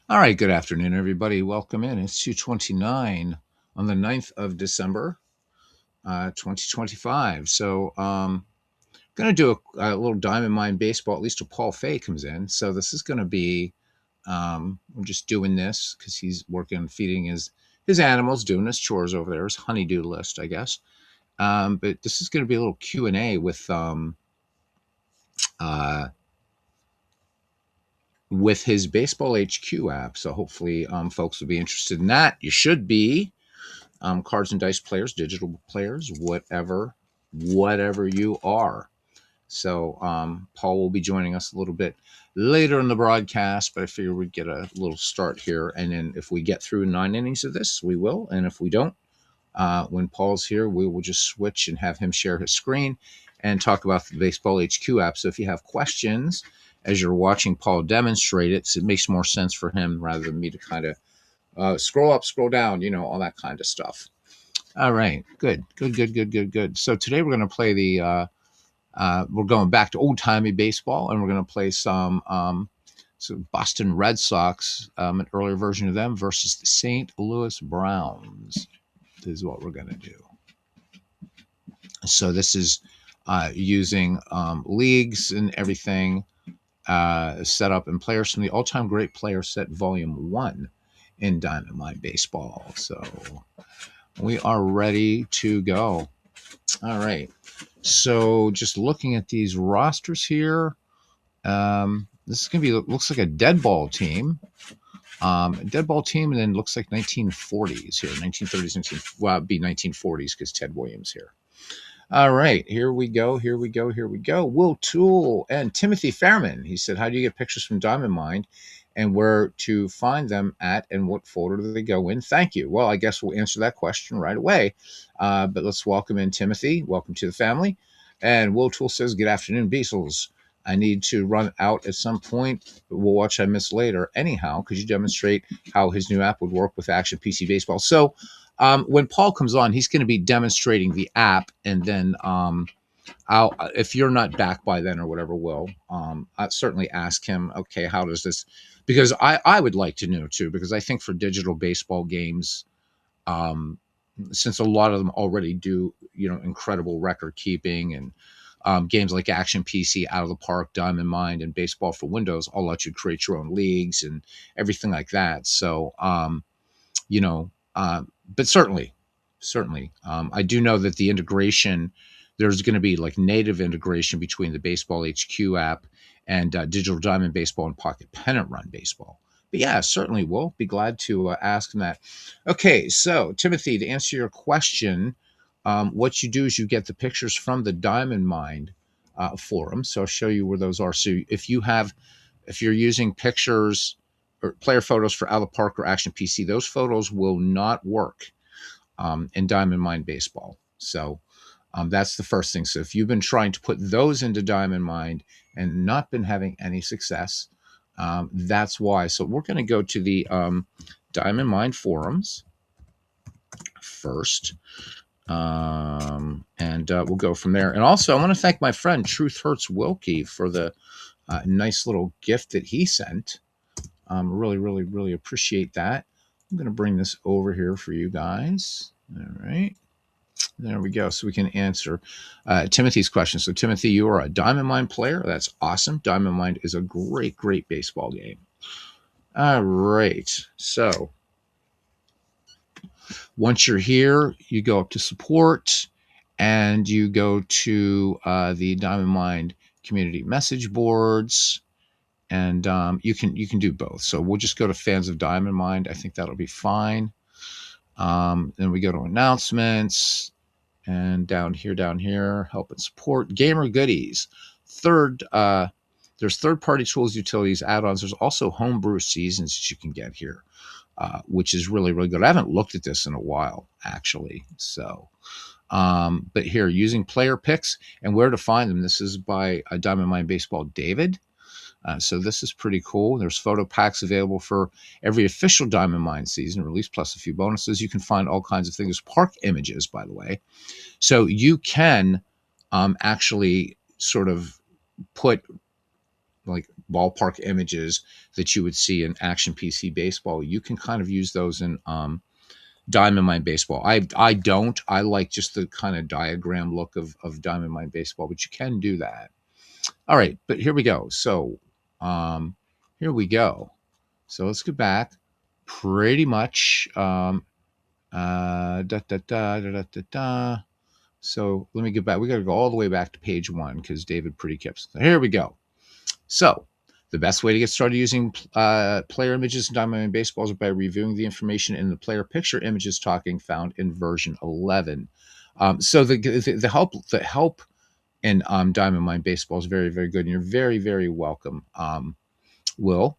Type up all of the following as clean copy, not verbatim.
All right, good afternoon, everybody. Welcome in. It's 2:29 on the 9th of December, 2025. Going to do a little Diamond Mine baseball, at least till Paul Fay comes in. So this is going to be, we're just doing this because he's working on feeding his animals, doing his chores over there, his honeydew list, I guess. But this is going to be a little Q&A uh, with his Baseball HQ app. So hopefully folks will be interested in that. You should be. Cards and dice players, digital players, whatever you are. So Paul will be joining us a little bit later in the broadcast, but I figure we'd get a little start here. And then if we get through 9 innings of this, we will. And if we don't, when Paul's here, we will just switch and have him share his screen and talk about the Baseball HQ app. So if you have questions as you're watching Paul demonstrate it, so it makes more sense for him rather than me to kind of scroll up, scroll down, all that kind of stuff. All right, good. So today we're going to play we're going back to old timey baseball, and we're going to play some Boston Red Sox, an earlier version of them versus the St. Louis Browns. This is what we're going to do. So this is using leagues and everything set up, and players from the all-time great player set volume 1 in Dynamite Baseball. So we are ready to go. All right. So just looking at these rosters here, this is going to be, looks like a dead ball team. And then looks like 1940s here, 1930s, well, it'd be 1940s because Ted Williams here. All right, here we go. Will Toole and Timothy Fairman. He said, how do you get pictures from Diamond Mine and where to find them at and what folder do they go in? Thank you. Well, I guess we'll answer that question right away. But let's welcome in Timothy. Welcome to the family. And Will Toole says, good afternoon, Beasles. I need to run out at some point, but we'll watch I miss later. Anyhow, could you demonstrate how his new app would work with Action PC Baseball? So when Paul comes on, he's going to be demonstrating the app, and then I'll, if you're not back by then or whatever, I'll certainly ask him, okay, how does this, because I would like to know too, because I think for digital baseball games, since a lot of them already do, incredible record keeping, and games like Action PC, Out of the Park, Diamond Mine, and Baseball for Windows all let you create your own leagues and everything like that. So, you know, but certainly, I do know that the integration, there's going to be like native integration between the Baseball HQ app and Digital Diamond Baseball and Pocket Pennant Run Baseball. But yeah, certainly we'll be glad to ask him that. Okay, so Timothy, to answer your question, what you do is you get the pictures from the Diamond Mine forum. So I'll show you where those are. So if you're using pictures or player photos for Out of the Park or Action PC, those photos will not work in Diamond Mine Baseball. So that's the first thing. So if you've been trying to put those into Diamond Mine and not been having any success, that's why. So we're going to go to the Diamond Mine forums first. And we'll go from there. And also, I want to thank my friend Truth Hurts Wilkie for the nice little gift that he sent. Really appreciate that. I'm going to bring this over here for you guys. All right. There we go. So we can answer Timothy's question. So, Timothy, you are a Diamond Mine player. That's awesome. Diamond Mine is a great baseball game. All right. So, once you're here, you go up to support and you go to the Diamond Mine community message boards, and you can do both. So we'll just go to fans of Diamond Mine. I think that'll be fine. Then we go to announcements, and down here, help and support, gamer goodies. There's third-party tools, utilities, add-ons. There's also homebrew seasons that you can get here, which is really good. I haven't looked at this in a while, actually. So, but here, using player picks and where to find them. This is by Diamond Mine Baseball David. So this is pretty cool. There's photo packs available for every official Diamond Mine season release, plus a few bonuses. You can find all kinds of things. Park images, by the way. So you can actually sort of put like ballpark images that you would see in Action PC Baseball. You can kind of use those in Diamond Mine Baseball. I don't. I like just the kind of diagram look of Diamond Mine Baseball, but you can do that. All right, but here we go. So here we go. So let's go back. Pretty much. Da, da, da, da, da, da, da. So let me get back. We got to go all the way back to page 1 because David pretty kept. Here we go. So the best way to get started using player images in Diamond Mine Baseball is by reviewing the information in the player picture images talking found in version 11. So the help in Diamond Mine Baseball is very, very good, and you're very, very welcome, Will.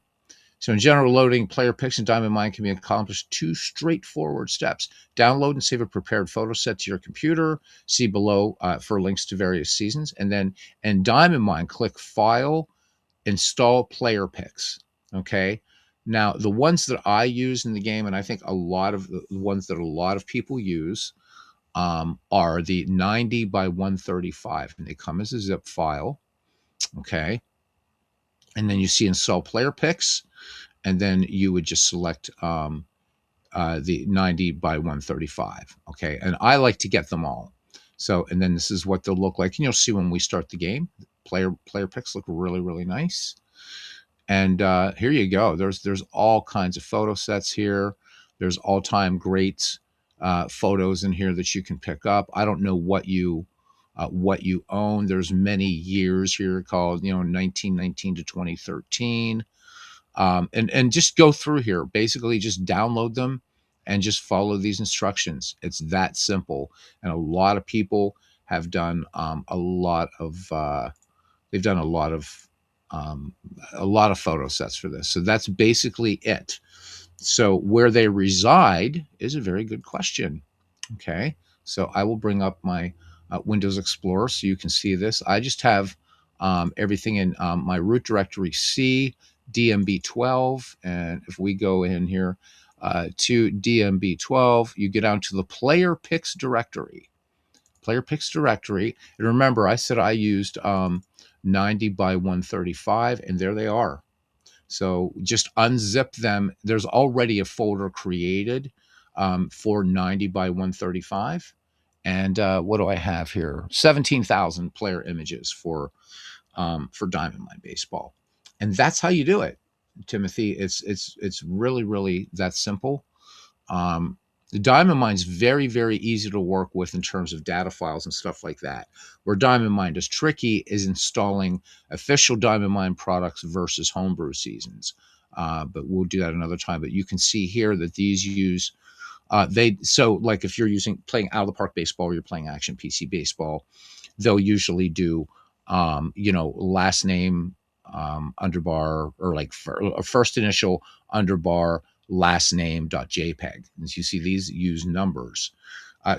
So in general, loading player pics in Diamond Mine can be accomplished 2 straightforward steps. Download and save a prepared photo set to your computer. See below for links to various seasons. And then in Diamond Mine, click File, Install Player Pics. Okay. Now, the ones that I use in the game, and I think a lot of the ones that a lot of people use, are the 90 by 135, and they come as a zip file. Okay. And then you see Install Player Pics, and then you would just select the 90 by 135. Okay. And I like to get them all. So, and then this is what they'll look like. And you'll see when we start the game, player pics look really, really nice. And here you go. There's all kinds of photo sets here. There's all-time great photos in here that you can pick up. I don't know what you own. There's many years here called 1919 to 2013. And just go through here. Basically, just download them and just follow these instructions. It's that simple. And a lot of people have done they've done a lot of photo sets for this. So that's basically it. So where they reside is a very good question. Okay, so I will bring up my Windows Explorer so you can see this. I just have everything in my root directory C, DMB12, and if we go in here to DMB12, you get down to the player pics directory. Player pics directory. And remember, I said I used 90 by 135, and there they are. So just unzip them. There's already a folder created for 90 by 135. And what do I have here? 17,000 player images for Diamond Mine Baseball. And that's how you do it, Timothy. It's really, really that simple. The Diamond Mine's very, very easy to work with in terms of data files and stuff like that. Where Diamond Mine is tricky is installing official Diamond Mine products versus homebrew seasons. But we'll do that another time. But you can see here that these use so like if you're playing out of the park baseball or you're playing Action PC Baseball, they'll usually do last name underbar, or like first initial underbar last name.jpg. As you see, these use numbers.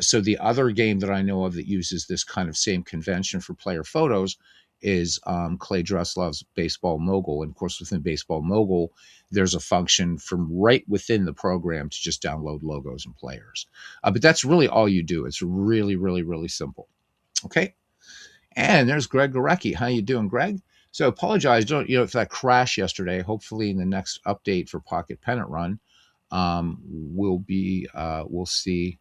So the other game that I know of that uses this kind of same convention for player photos is Clay Dresslov's Baseball Mogul. And of course, within Baseball Mogul, there's a function from right within the program to just download logos and players. But that's really all you do. It's really, really, really simple. Okay. And there's Greg Gorecki. How you doing, Greg? So apologize, for that crash yesterday. Hopefully in the next update for Pocket Pennant Run, we'll see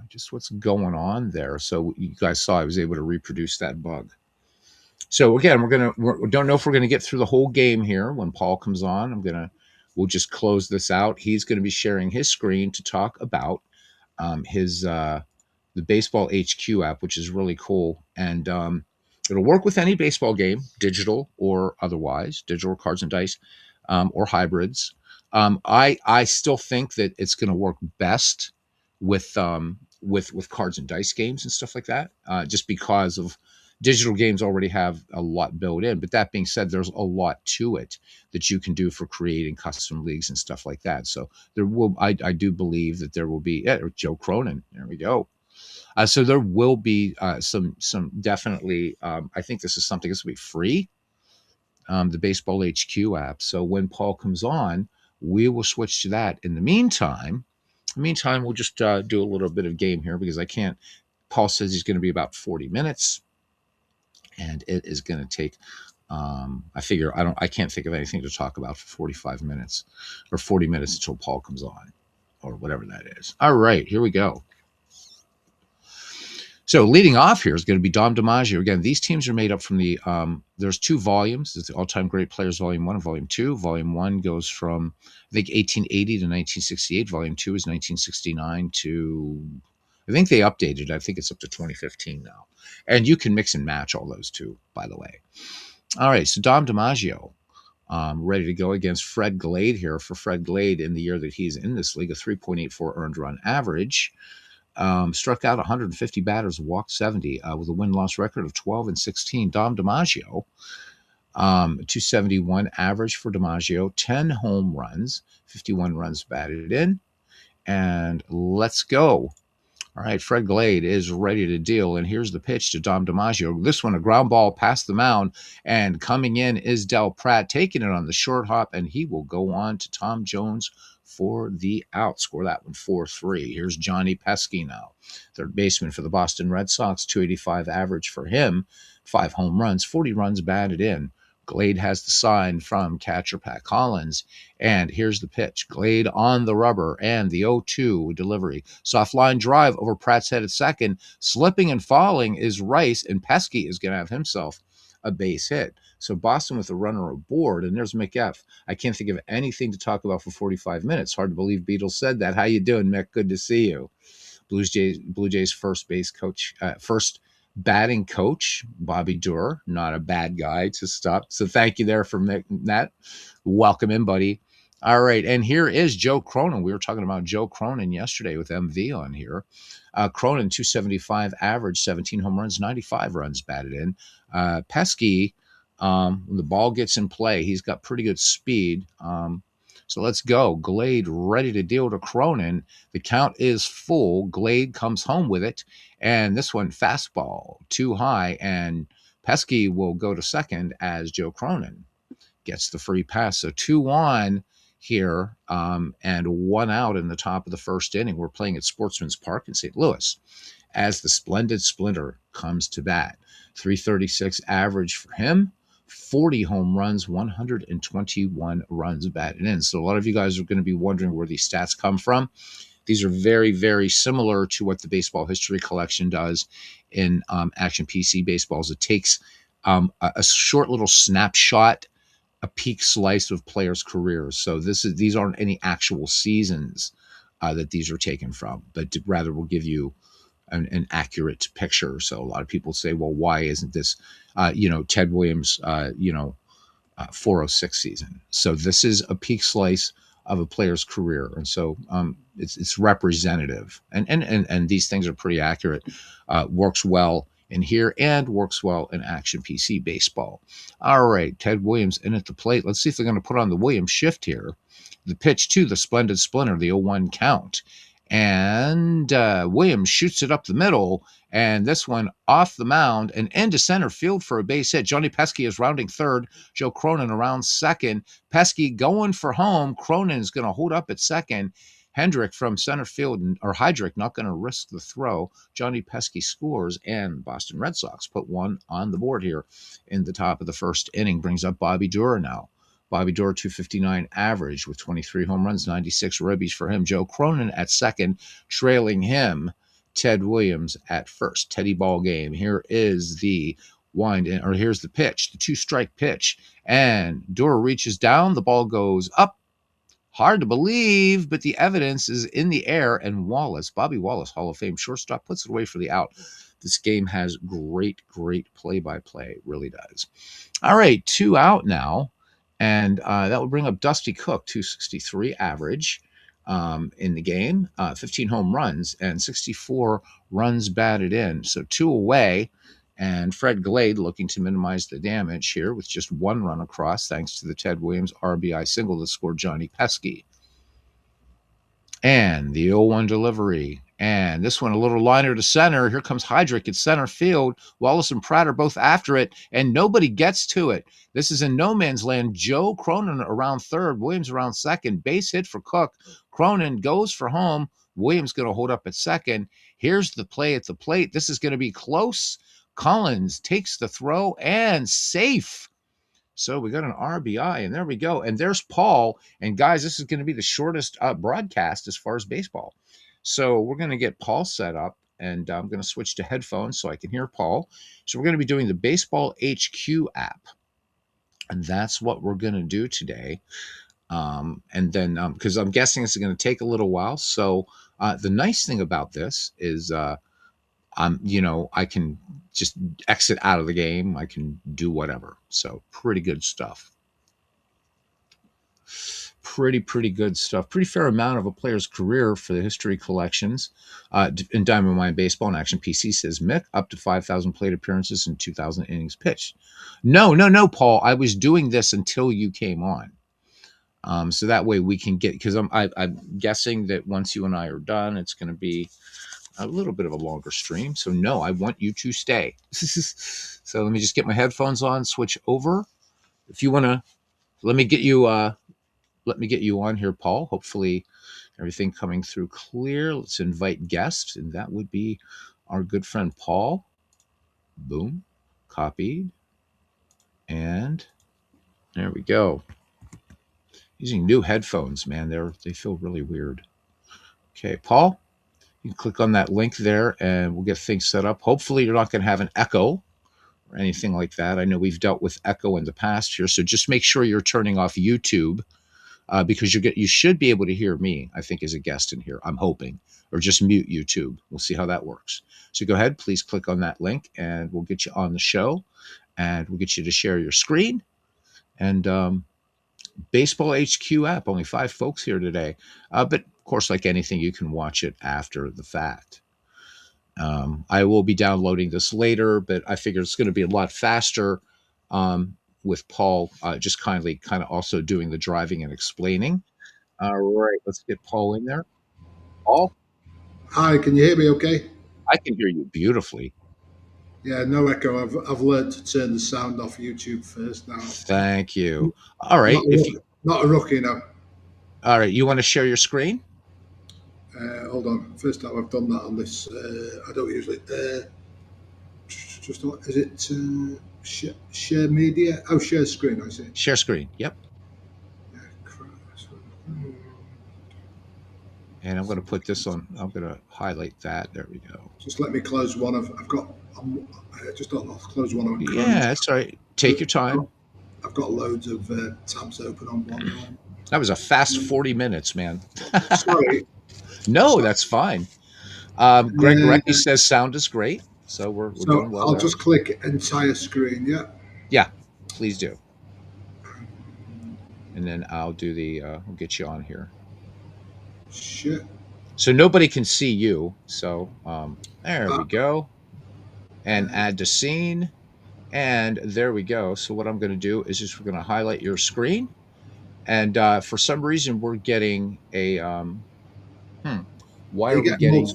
just what's going on there. So you guys saw I was able to reproduce that bug. So again, we don't know if we're gonna get through the whole game here. When Paul comes on, we'll just close this out. He's going to be sharing his screen to talk about his the Baseball HQ app, which is really cool. And it'll work with any baseball game, digital or otherwise, digital cards and dice, or hybrids. I still think that it's going to work best with cards and dice games and stuff like that, just because of digital games already have a lot built in. But that being said, there's a lot to it that you can do for creating custom leagues and stuff like that. So I do believe that there will be Joe Cronin. There we go. So there will be some definitely. I think this is something that's going to be free. The Baseball HQ app. So when Paul comes on, we will switch to that. In the meantime, we'll just do a little bit of game here because I can't. Paul says he's going to be about 40 minutes, and it is going to take I figure I can't think of anything to talk about for 45 minutes or 40 minutes until Paul comes on or whatever that is. All right, here we go. So leading off here is going to be Dom DiMaggio. Again, these teams are made up from there's two volumes. It's the All-Time Great Players Volume 1 and Volume 2. Volume 1 goes from, I think, 1880 to 1968. Volume 2 is 1969 to, I think they updated. I think it's up to 2015 now. And you can mix and match all those two, by the way. All right, so Dom DiMaggio, ready to go against Fred Glade here. For Fred Glade, in the year that he's in this league, a 3.84 earned run average. Struck out 150 batters, walked 70 with a win-loss record of 12 and 16. Dom DiMaggio, 271 average for DiMaggio, 10 home runs, 51 runs batted in. And let's go. All right, Fred Glade is ready to deal, and here's the pitch to Dom DiMaggio. This one, a ground ball past the mound, and coming in is Del Pratt, taking it on the short hop, and he will go on to Tom Jones for the out. Score that one 4-3. Here's Johnny Pesky now, third baseman for the Boston Red Sox, 285 average for him, 5 home runs, 40 runs batted in. Glade has the sign from catcher Pat Collins. And here's the pitch. Glade on the rubber and the 0-2 delivery. Soft line drive over Pratt's head at second. Slipping and falling is Rice, and Pesky is going to have himself a base hit. So Boston with a runner aboard, and there's McF. I can't think of anything to talk about for 45 minutes. Hard to believe Beatles said that. How you doing, Mick? Good to see you. Blue Jays first base coach, first batting coach, Bobby Doerr, not a bad guy to stop. So thank you there for that. Welcome in, buddy. All right, and here is Joe Cronin. We were talking about Joe Cronin yesterday with MV on here. Cronin, 275 average, 17 home runs, 95 runs batted in. Pesky, when the ball gets in play, he's got pretty good speed. So let's go. Glade ready to deal to Cronin. The count is full. Glade comes home with it. And this one, fastball, too high. And Pesky will go to second as Joe Cronin gets the free pass. So 2-1 here, and 1 out in the top of the first inning. We're playing at Sportsman's Park in St. Louis as the Splendid Splinter comes to bat. 336 average for him. 40 home runs, 121 runs batted in. So a lot of you guys are going to be wondering where these stats come from. These are very, very similar to what the Baseball History Collection does in Action PC Baseballs. It takes a short little snapshot, a peak slice of players' careers. So these aren't any actual seasons that these are taken from, but rather will give you an accurate picture. So a lot of people say, well, why isn't this, Ted Williams, 406 season? So this is a peak slice of a player's career, and so it's representative, and these things are pretty accurate. Works well in here and works well in Action PC Baseball. All right, Ted Williams in at the plate. Let's see if they're going to put on the Williams shift here. The pitch to the Splendid Splinter, the 0-1 count. And Williams shoots it up the middle, and this one off the mound and into center field for a base hit. Johnny Pesky is rounding third. Joe Cronin around second. Pesky going for home. Cronin is going to hold up at second. Hendrick from center field, or Heydrich, not going to risk the throw. Johnny Pesky scores, and Boston Red Sox put one on the board here in the top of the first inning. Brings up Bobby Doerr now. Bobby Doerr, 259 average with 23 home runs, 96 ribbies for him. Joe Cronin at second, trailing him. Ted Williams at first. Teddy ball game. Here is the here's the pitch, the 2-strike pitch. And Doerr reaches down. The ball goes up. Hard to believe, but the evidence is in the air. And Bobby Wallace, Hall of Fame shortstop, puts it away for the out. This game has great, great play-by-play. It really does. All right, 2 out now. And that will bring up Dusty Cook, 263 average in the game, 15 home runs and 64 runs batted in. So 2 away. And Fred Glade looking to minimize the damage here with just 1 run across, thanks to the Ted Williams RBI single that scored Johnny Pesky. And the 0-1 delivery. And this one, a little liner to center. Here comes Heydrich at center field. Wallace and Pratt are both after it, and nobody gets to it. This is in no man's land. Joe Cronin around third, Williams around second. Base hit for Cook. Cronin goes for home. Williams going to hold up at second. Here's the play at the plate. This is going to be close. Collins takes the throw and safe. So we got an RBI, and there we go. And there's Paul. And guys, this is going to be the shortest broadcast as far as baseball. So we're going to get Paul set up, and I'm going to switch to headphones so I can hear Paul. So we're going to be doing the Baseball HQ app, and that's what we're going to do today. And then, because I'm guessing this is going to take a little while. So the nice thing about this is, I can just exit out of the game. I can do whatever. So pretty good stuff. Pretty good stuff. Pretty fair amount of a player's career for the history collections. In Diamond Mine Baseball and Action PC says Mick up to 5,000 plate appearances and 2,000 innings pitched. No, Paul. I was doing this until you came on. So that way we can get, because I'm guessing that once you and I are done, it's going to be a little bit of a longer stream. So no, I want you to stay. So let me just get my headphones on, switch over. If you want to, let me get you on here, Paul. Hopefully everything coming through clear. Let's invite guests, and that would be our good friend Paul. Boom, copied, and there we go. Using new headphones, man, they feel really weird. Okay, Paul, you can click on that link there, and we'll get things set up. Hopefully, you're not going to have an echo or anything like that. I know we've dealt with echo in the past here, so just make sure you're turning off YouTube. Because you should be able to hear me, I think, as a guest in here. I'm hoping, or just mute YouTube. We'll see how that works. So go ahead, please click on that link, and we'll get you on the show, and we'll get you to share your screen. And Baseball HQ app, only 5 folks here today, but of course, like anything, you can watch it after the fact. I will be downloading this later, but I figure it's going to be a lot faster. With Paul just kind of also doing the driving and explaining. All right, let's get Paul in there. Paul, Hi, can you hear me okay? I can hear you beautifully. Yeah, no echo. I've learned to turn the sound off YouTube first now. Thank you. All Not right, a, not a rookie now. all right, you want to share your screen? Hold on. First time I've done that on this. I don't usually. Just is it share media? Oh, share screen. I see. Share screen. Yep. Yeah, And I'm going to put this on. I'm going to highlight that. There we go. Just let me close one of. I've got. Just don't close one of. Yeah, that's all right. Take your time. I've got loads of tabs open on one. That was a fast 40 minutes, man. Sorry. No, that's fine. Greg Recky says sound is great. So we're doing well. I'll there. just click entire screen, yeah? Yeah, please do. And then I'll do we'll get you on here. Shit. So nobody can see you. So there we go. And add to scene. And there we go. So what I'm going to do is just we're going to highlight your screen. And for some reason, we're getting a why are we getting?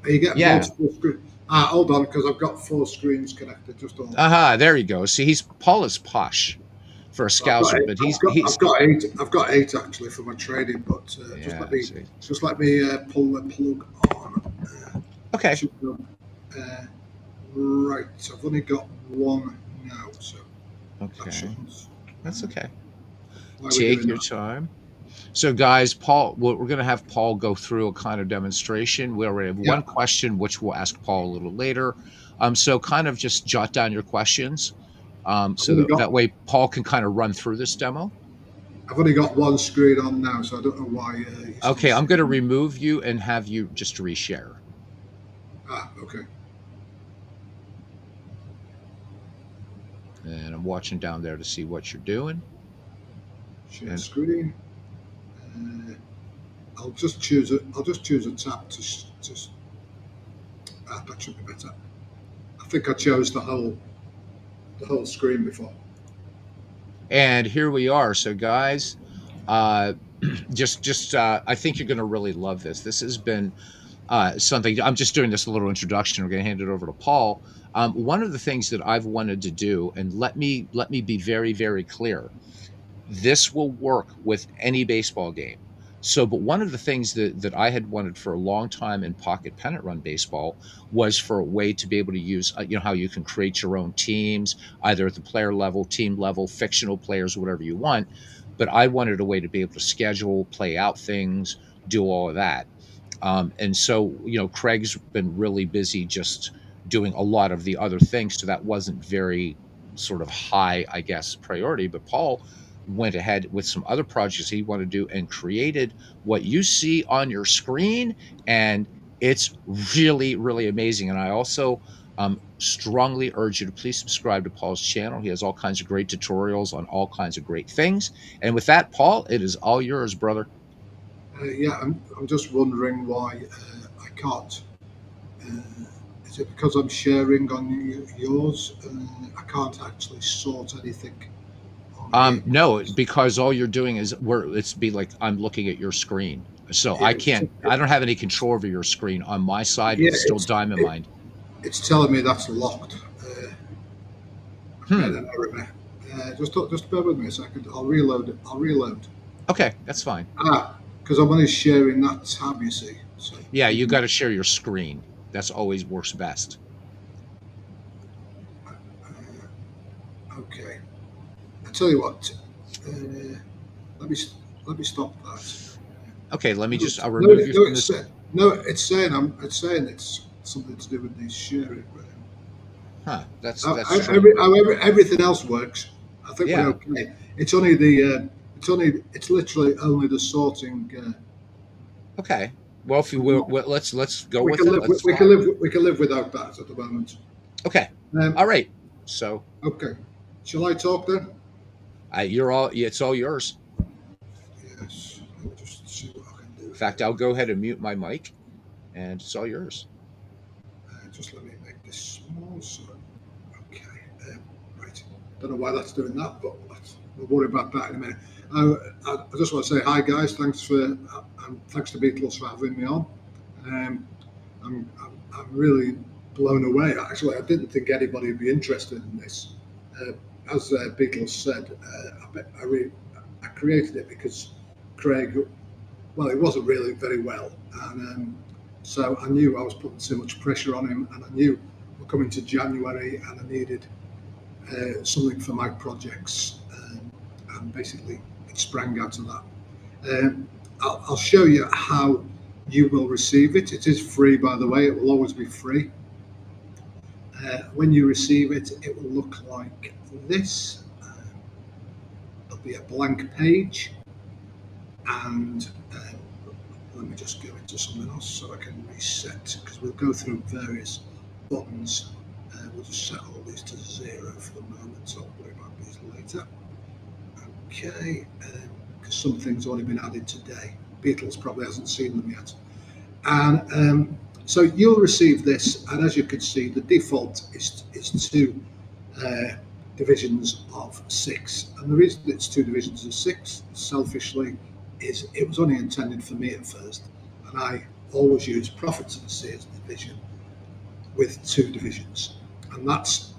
You get multiple screens. Hold on, because I've got 4 screens connected. Just on. There you go. See, Paul is posh for a scouser, but I've got 8. I've got 8 actually for my trading, but just let me pull the plug on. Okay. Right. So I've only got 1 now. So okay, that's okay. Take your time. So, guys, Paul, we're going to have Paul go through a kind of demonstration. We already have one question, which we'll ask Paul a little later. So kind of just jot down your questions so that way Paul can kind of run through this demo. I've only got 1 screen on now, so I don't know why. Okay, I'm going to remove you and have you just reshare. Okay. And I'm watching down there to see what you're doing. Share screen. I'll just choose a tab to that should be better. I think I chose the whole screen before. And here we are. So guys, just I think you're going to really love this. This has been something. I'm just doing this a little introduction. We're going to hand it over to Paul. One of the things that I've wanted to do, and let me be very, very clear. This will work with any baseball game. So, but one of the things that I had wanted for a long time in pocket pennant run baseball was for a way to be able to use, how you can create your own teams, either at the player level, team level, fictional players, whatever you want. But I wanted a way to be able to schedule, play out things, do all of that. And so, Craig's been really busy just doing a lot of the other things. So that wasn't very sort of high, I guess, priority. But Paul went ahead with some other projects he wanted to do and created what you see on your screen. And it's really, really amazing. And I also strongly urge you to please subscribe to Paul's channel. He has all kinds of great tutorials on all kinds of great things. And with that, Paul, it is all yours, brother. Yeah, I'm just wondering why I can't. Uh, is it because I'm sharing on yours? I can't actually sort anything on here. No, because all you're doing is it's be like I'm looking at your screen. So Yeah, I don't have any control over your screen. On my side, yeah, it's still Diamond Mind. it's telling me that's locked. I'm Hmm. getting an error there. Just bear with me a second. I'll reload it. I'll reload. Okay, that's fine. Because I'm only sharing that tab, you see. So Yeah, you got to share your screen. That's always works best. okay. I tell you what. Uh, let me let me stop that. Okay, let me No, just I'll no, remove you no, from this. it's saying it's something to do with the sharing. Huh. That's strange. However, everything else works. I think we're Yeah. okay. It's only it's literally only the sorting. Okay. Well, if you will, well, let's go We with can it. live. Let's fly. We can live without that at the moment. Okay. Um, All right. So, okay. Shall I talk then? you're all. It's all yours. Yes. Let me just see what I can In do fact, here. I'll go ahead and mute my mic, and it's all yours. Just let me make this small. So, okay. Right. Don't know why that's doing that, but we'll worry about that in a minute. I just want to say hi, guys. Thanks to Beatles for having me on. Um, I'm really blown away. Actually, I didn't think anybody would be interested in this. Uh, as Beatles said, I created it because Craig, well, it wasn't really very well, and so I knew I was putting too much pressure on him, and I knew we're coming to January, and I needed something for my projects, and basically it sprang out of that. I'll show you how you will receive it. It is free, by the way. It will always be free. When you receive it, it will look like this. There'll be a blank page, and let me just go into something else so I can reset, because we'll go through various buttons. We'll just set all these to 0 for the moment, so I'll worry about these later. Okay, because some things have only been added today. Beatles probably hasn't seen them yet. And so you'll receive this, and as you can see, the default is two divisions of 6. And the reason it's 2 divisions of 6, selfishly, is it was only intended for me at first, and I always use profits and sales division with 2 divisions, and that's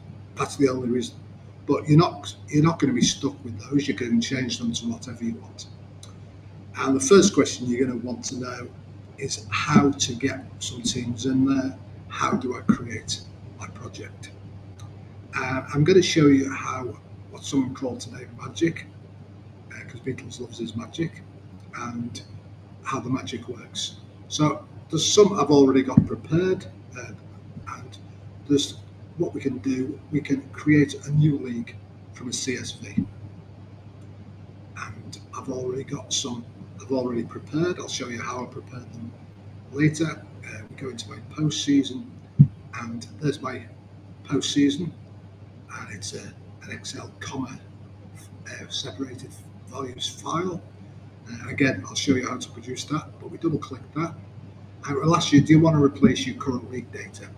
the only reason. But you're not going to be stuck with those. You can change them to whatever you want. And the first question you're going to want to know is how to get some teams in there. How do I create my project? I'm going to show you how what someone called today magic, because Beatles loves his magic, and how the magic works. So there's some I've already got prepared, and there's what we can do. We can create a new league from a CSV, and I've already got some I've already prepared. I'll show you how I prepared them later. We go into my postseason, and there's my postseason, and it's an Excel comma separated values file. Again, I'll show you how to produce that, but we double click that. And it'll ask you, do you want to replace your current league data?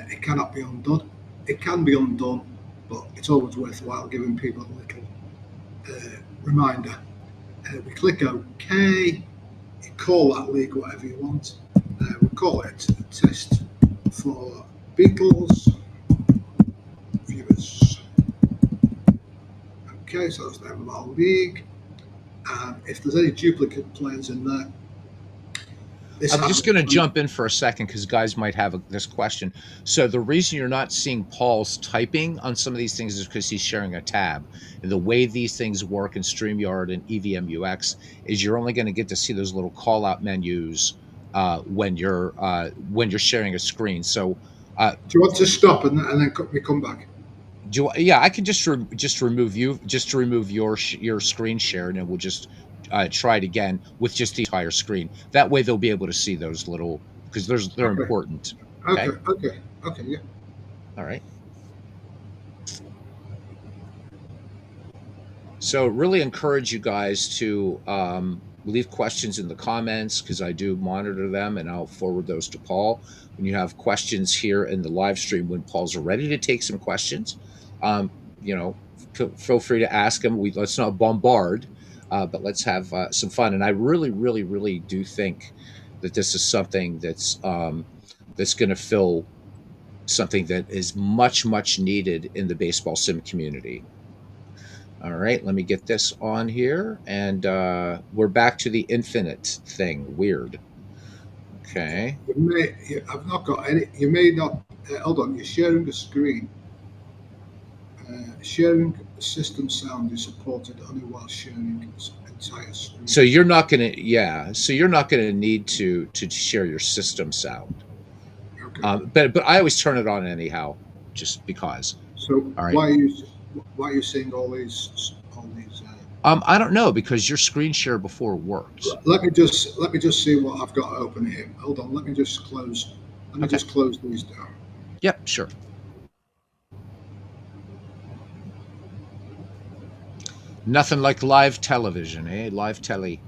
It cannot be undone. It can be undone, but it's always worthwhile giving people a little reminder. We click OK. You call that league whatever you want. We call it a test for Beatles viewers. Okay, so that's the name of our league. And if there's any duplicate players in there, this I'm just happens. going to jump in for a second because guys might have this question. So the reason you're not seeing Paul's typing on some of these things is because he's sharing a tab. And the way these things work in StreamYard and EVMUX is you're only going to get to see those little call out menus when you're sharing a screen. So Do you want to stop and then we come back? yeah, I can just remove you just to remove your screen share, and then we'll just try it again with just the entire screen. That way they'll be able to see those little because they're Okay. important. Okay. Okay. Okay. Okay. Yeah. All right. So really encourage you guys to leave questions in the comments because I do monitor them and I'll forward those to Paul. When you have questions here in the live stream, when Paul's ready to take some questions, um, you know, feel free to ask him. Let's not bombard, but let's have some fun. And I really, really, really do think that this is something that's going to fill something that is much, much needed in the baseball sim community. All right, let me get this on here. And we're back to the infinite thing. Weird. Okay. I've not got any. You may not. Hold on. You're sharing the screen. Sharing system sound is supported only while sharing entire screen. So you're not going to, yeah. So you're not going to need to share your system sound. Okay. But I always turn it on anyhow, just because. So All right. why are you seeing all these? I don't know because your screen share before worked. Let me just see what I've got open here. Hold on. Let me just close. Let me Okay. just close these down. Yep. Sure. Nothing like live television, eh? Live telly.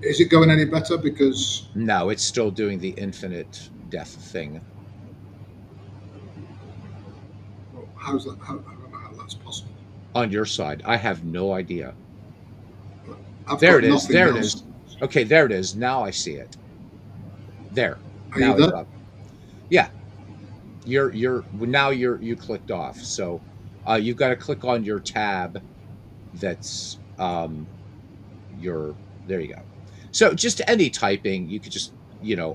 Is it going any better? Because No, it's still doing the infinite death thing. well, how's that? I don't know how that's possible. On your side, I have no idea. I've There got it is. nothing There it else. is. Okay, there it is. Now I see it. There. Are you Now it's there? up. Yeah. You clicked off. So you've got to click on your tab that's your there you go. So just any typing, you could just,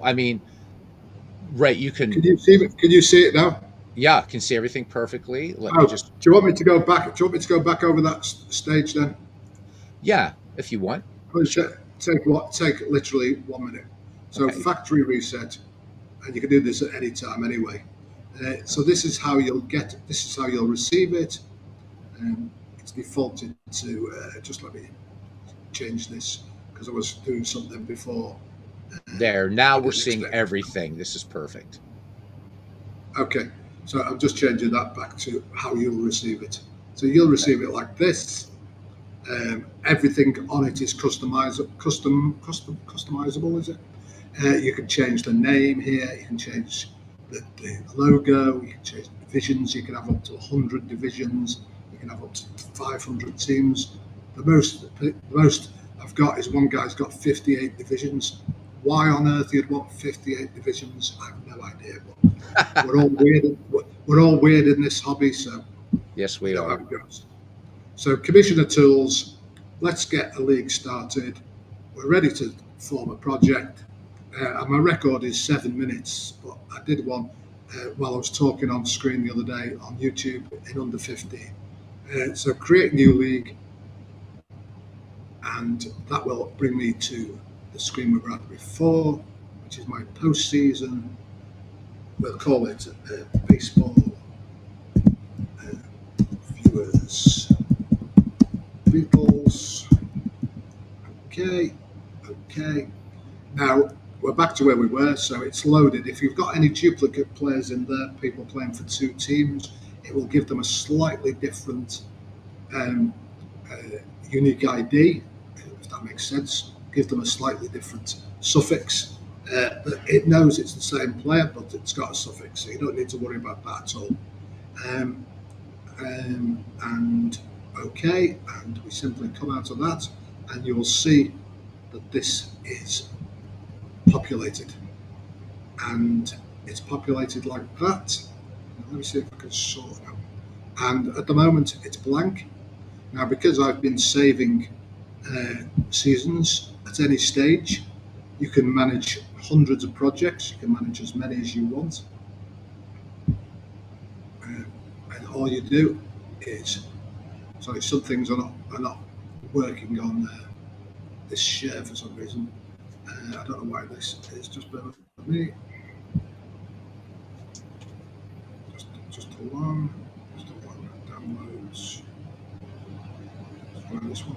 I mean, right, you can Can you see it? Can you see it now? yeah, can see everything perfectly. Let me Oh, do just you want me to go back? Do you want me to go back over that stage then? yeah, if you want. Oh, Sure. take literally 1 minute. So Okay. factory reset, and you can do this at any time anyway. So this is how you'll get. This is how you'll receive it. It's defaulted to. Just let me change this because I was doing something before. There. Now I we're didn't seeing expect. everything. This is perfect. Okay, so I'm just changing that back to how you'll receive it. So you'll Okay. receive it like this. Everything on it is customizable, is it? You can change the name here. You can change the logo. You can change divisions. You can have up to 100 divisions. You can have up to 500 teams. The most I've got is one guy's got 58 divisions. Why on earth you'd want 58 divisions? I have no idea. But we're all weird. We're all weird in this hobby, so Yes, we we know how are. it goes. So commissioner tools. Let's get a league started. We're ready to form a project. And my record is 7 minutes, but I did one while I was talking on screen the other day on YouTube in under 15. So create new league, and that will bring me to the screen we were at before, which is my postseason. We'll call it baseball viewers, Beatles. Okay, okay. Now we're back to where we were, so it's loaded. If you've got any duplicate players in there, people playing for two teams, it will give them a slightly different um, uh, unique ID, if that makes sense. Give them a slightly different suffix. But it knows it's the same player, but it's got a suffix, so you don't need to worry about that at all. Um, and okay, and we simply come out of that, and you will see that this is populated, and it's populated like that. Now, let me see if I can sort it out. And at the moment, it's blank. Now, because I've been saving seasons at any stage. You can manage hundreds of projects. You can manage as many as you want. And all you do is, sorry, some things are not working on this share for some reason. I don't know why this is. Just bear with me. Just a one. Just a one. Downloads. This one.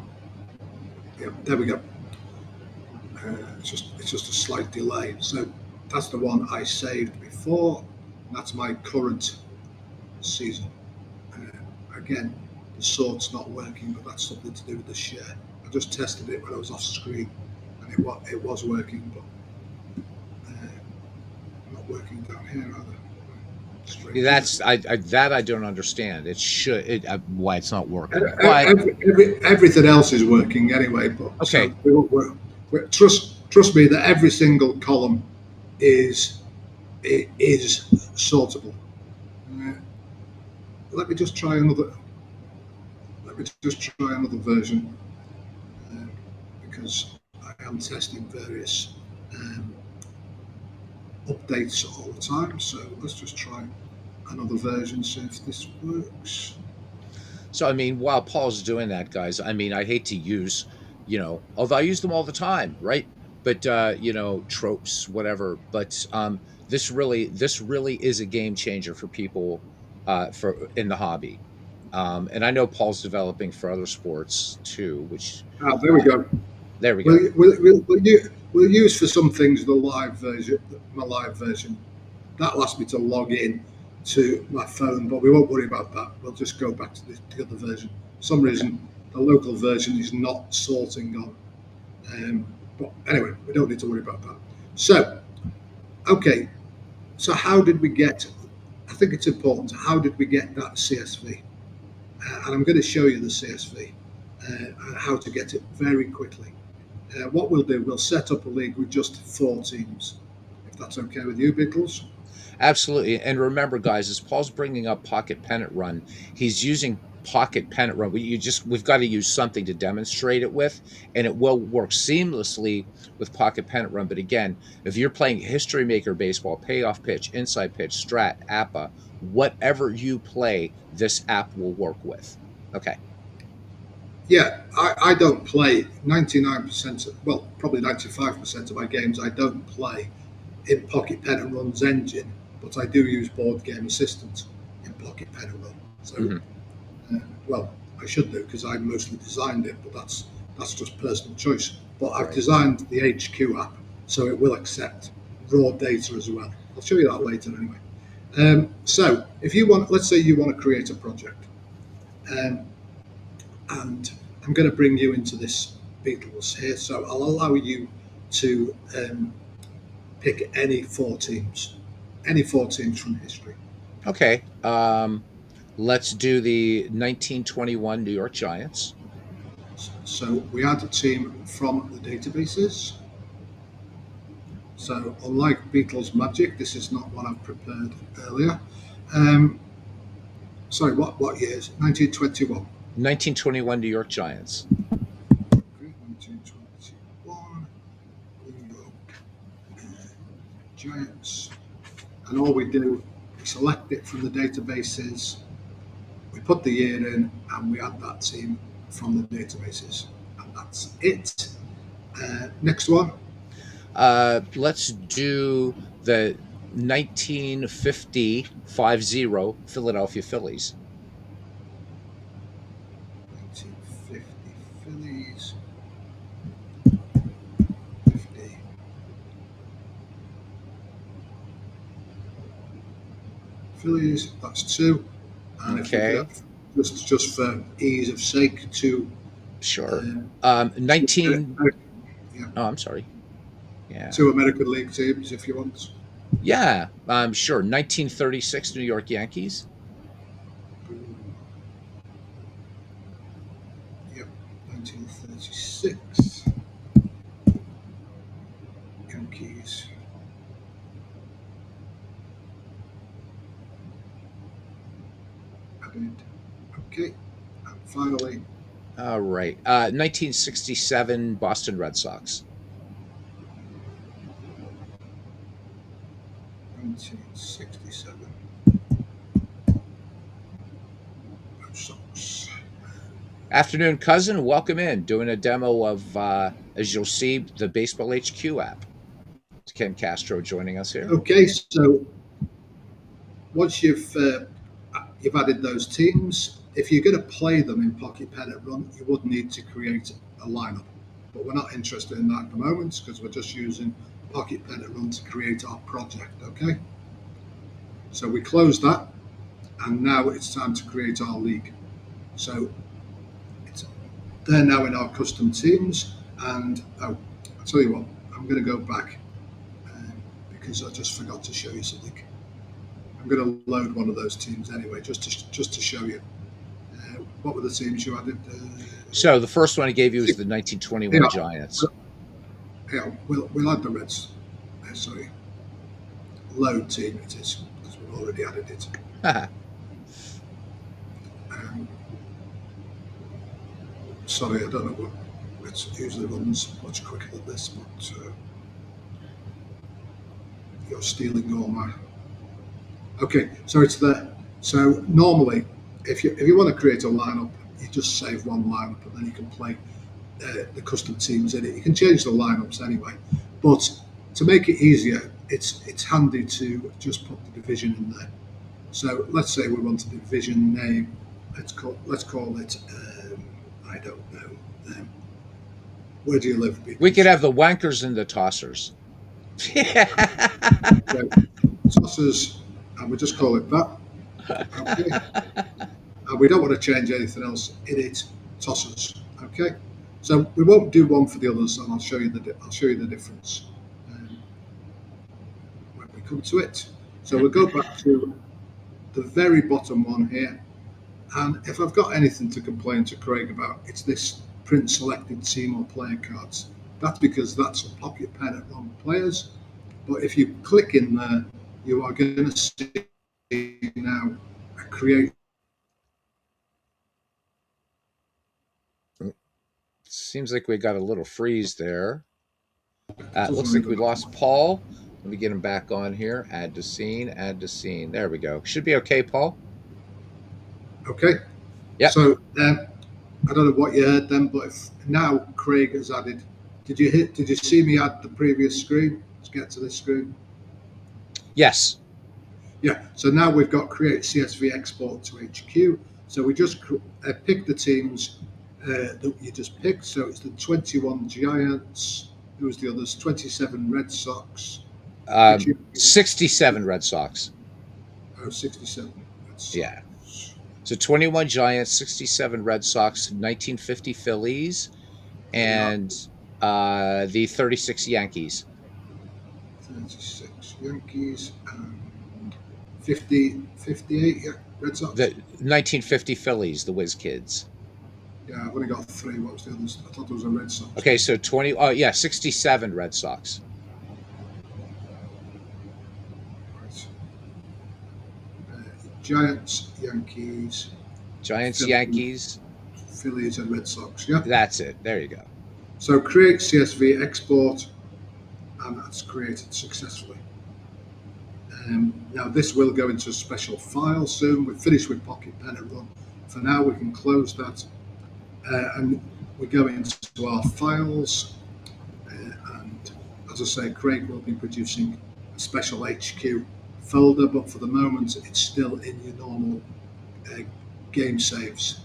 Yeah, there we go. It's just a slight delay. So that's the one I saved before. That's my current season. Again, the sort's not working, but that's something to do with the share. I just tested it when I was off screen, and it was working, but not working down here either. That's that I don't understand. It should why it's not working, but Everything else is working anyway. But okay. so trust me that every single column is sortable. Uh, let me just try another. Let me just try another version uh, because I am testing various updates all the time. So let's just try another version, see if this works. So I mean, while Paul's doing that, guys, I mean, I hate to use, although I use them all the time, right? But tropes, whatever. But this really is a game changer for people for in the hobby. And I know Paul's developing for other sports too, which There we uh, go. there we go. We'll use for some things the live version, my live version. That allows me to log in to my phone, but we won't worry about that. We'll just go back to the other version. For some Okay. reason, the local version is not sorting on. But anyway, we don't need to worry about that. So, okay. So how did we get? I think it's important. How did we get that CSV? And I'm going to show you the CSV and how to get it very quickly. What we'll do, we'll set up a league with just 4 teams, if that's okay with you, Beatles. Absolutely. And remember, guys, as Paul's bringing up Pocket Pennant Run, he's using Pocket Pennant Run. We've got to use something to demonstrate it with, and it will work seamlessly with Pocket Pennant Run. But again, if you're playing History Maker Baseball, Payoff Pitch, Inside Pitch, Strat, APA, whatever you play, this app will work with. Okay. Yeah, I don't play 99%, well, probably 95% of my games I don't play in Pocket Pen and Run's engine, but I do use Board Game Assistant in Pocket Pen and Run. So, Hmm. well, I should do because I mostly designed it, but that's just personal choice. But I've Right. designed the HQ app, so it will accept raw data as well. I'll show you that later anyway. So, if you want, let's say you want to create a project, um, and I'm going to bring you into this Beatles here. So I'll allow you to pick any four teams from history. Okay. Let's do the 1921 New York Giants. So we add a team from the databases. So unlike Beatles Magic, this is not what I've prepared earlier. Um, sorry, what years? 1921. 1921 New York Giants. Okay, 1921. New York Giants. And all we do, we select it from the databases, we put the year in, and we add that team from the databases. And that's it. Next one. Let's do the 1950 Philadelphia Phillies. 1950 Phillies. 50 Phillies. That's two. And if we could Okay, have, just for ease of sake, two. sure. Uh, 19. yeah, Oh, I'm sorry. Yeah, two American League teams, if you want. yeah. Sure. 1936 New York Yankees. Yep, 1936 Yankees. Added. Okay, and finally All right. 1967 Boston Red Sox. 1967. Red Sox. Afternoon, cousin. Welcome in. Doing a demo of, as you'll see, the Baseball HQ app. Ken Castro joining us here. Okay, so once you've added those teams, if you're going to play them in Pocket Pennant Run, you would need to create a lineup. But we're not interested in that at the moment because we're just using Pocket Pennant Run to create our project. Okay, so we close that, and now it's time to create our league. So they're now in our custom teams, and I'll tell you what, I'm going to go back because I just forgot to show you something. I'm going to load one of those teams anyway, just to show you. What were the teams you added? So the first one I gave you was the Yeah, 1921 Giants. yeah, we'll add the Reds. Sorry, load team it is because we've already added it. Um, Sorry, I don't know what. It usually runs much quicker than this, but you're stealing all my. Okay, so it's there. So normally, if you want to create a lineup, you just save one lineup and then you can play the custom teams in it. You can change the lineups anyway, but to make it easier, it's handy to just put the division in there. So let's say we want a division name. Let's call it. I don't know. Where do you live? We could have the Wankers and the Tossers. So, Tossers, and we just call it that. Okay. And we don't want to change anything else in it. Tossers. Okay. So we won't do one for the others, and I'll show you the difference when we come to it. So we'll go back to the very bottom one here, and if I've got anything to complain to Craig about, it's this print selected team or player cards. That's because that's a Pocket Pennant Run players. But if you click in there, you are going to see now a create. Seems like we got a little freeze there. Looks Doesn't like we really lost Paul. Let me get him back on here. Add to scene. Add to scene. There we go. Should be okay, Paul. Okay. Yep. So I don't know what you heard then, but if now Craig has added. Did you see me add the previous screen? Let's get to this screen. Yes. Yeah. So now we've got create CSV export to HQ. So we just pick the teams that you just picked. So it's the 21 Giants. Who was the others? 27 Red Sox. 67 Red Sox. Oh, 67 Red Sox. Yeah. So 21 Giants, 67 Red Sox, 1950 Phillies, and the 36 Yankees. 36 Yankees and 58 Red Sox. The 1950 Phillies, the Whiz Kids. Yeah, I've only got 3. What was the others? I thought there was a Red Sox. Okay, so 20. Oh, yeah, 67 Red Sox. Right. Giants, Yankees. Giants, Phillies, Yankees. Phillies, and Red Sox. Yeah. That's it. There you go. So create CSV export, and that's created successfully. Now this will go into a special file soon. We're finished with Pocket Pennant Run. For now, we can close that. And we go into our files, and as I say, Craig will be producing a special HQ folder, but for the moment it's still in your normal game saves,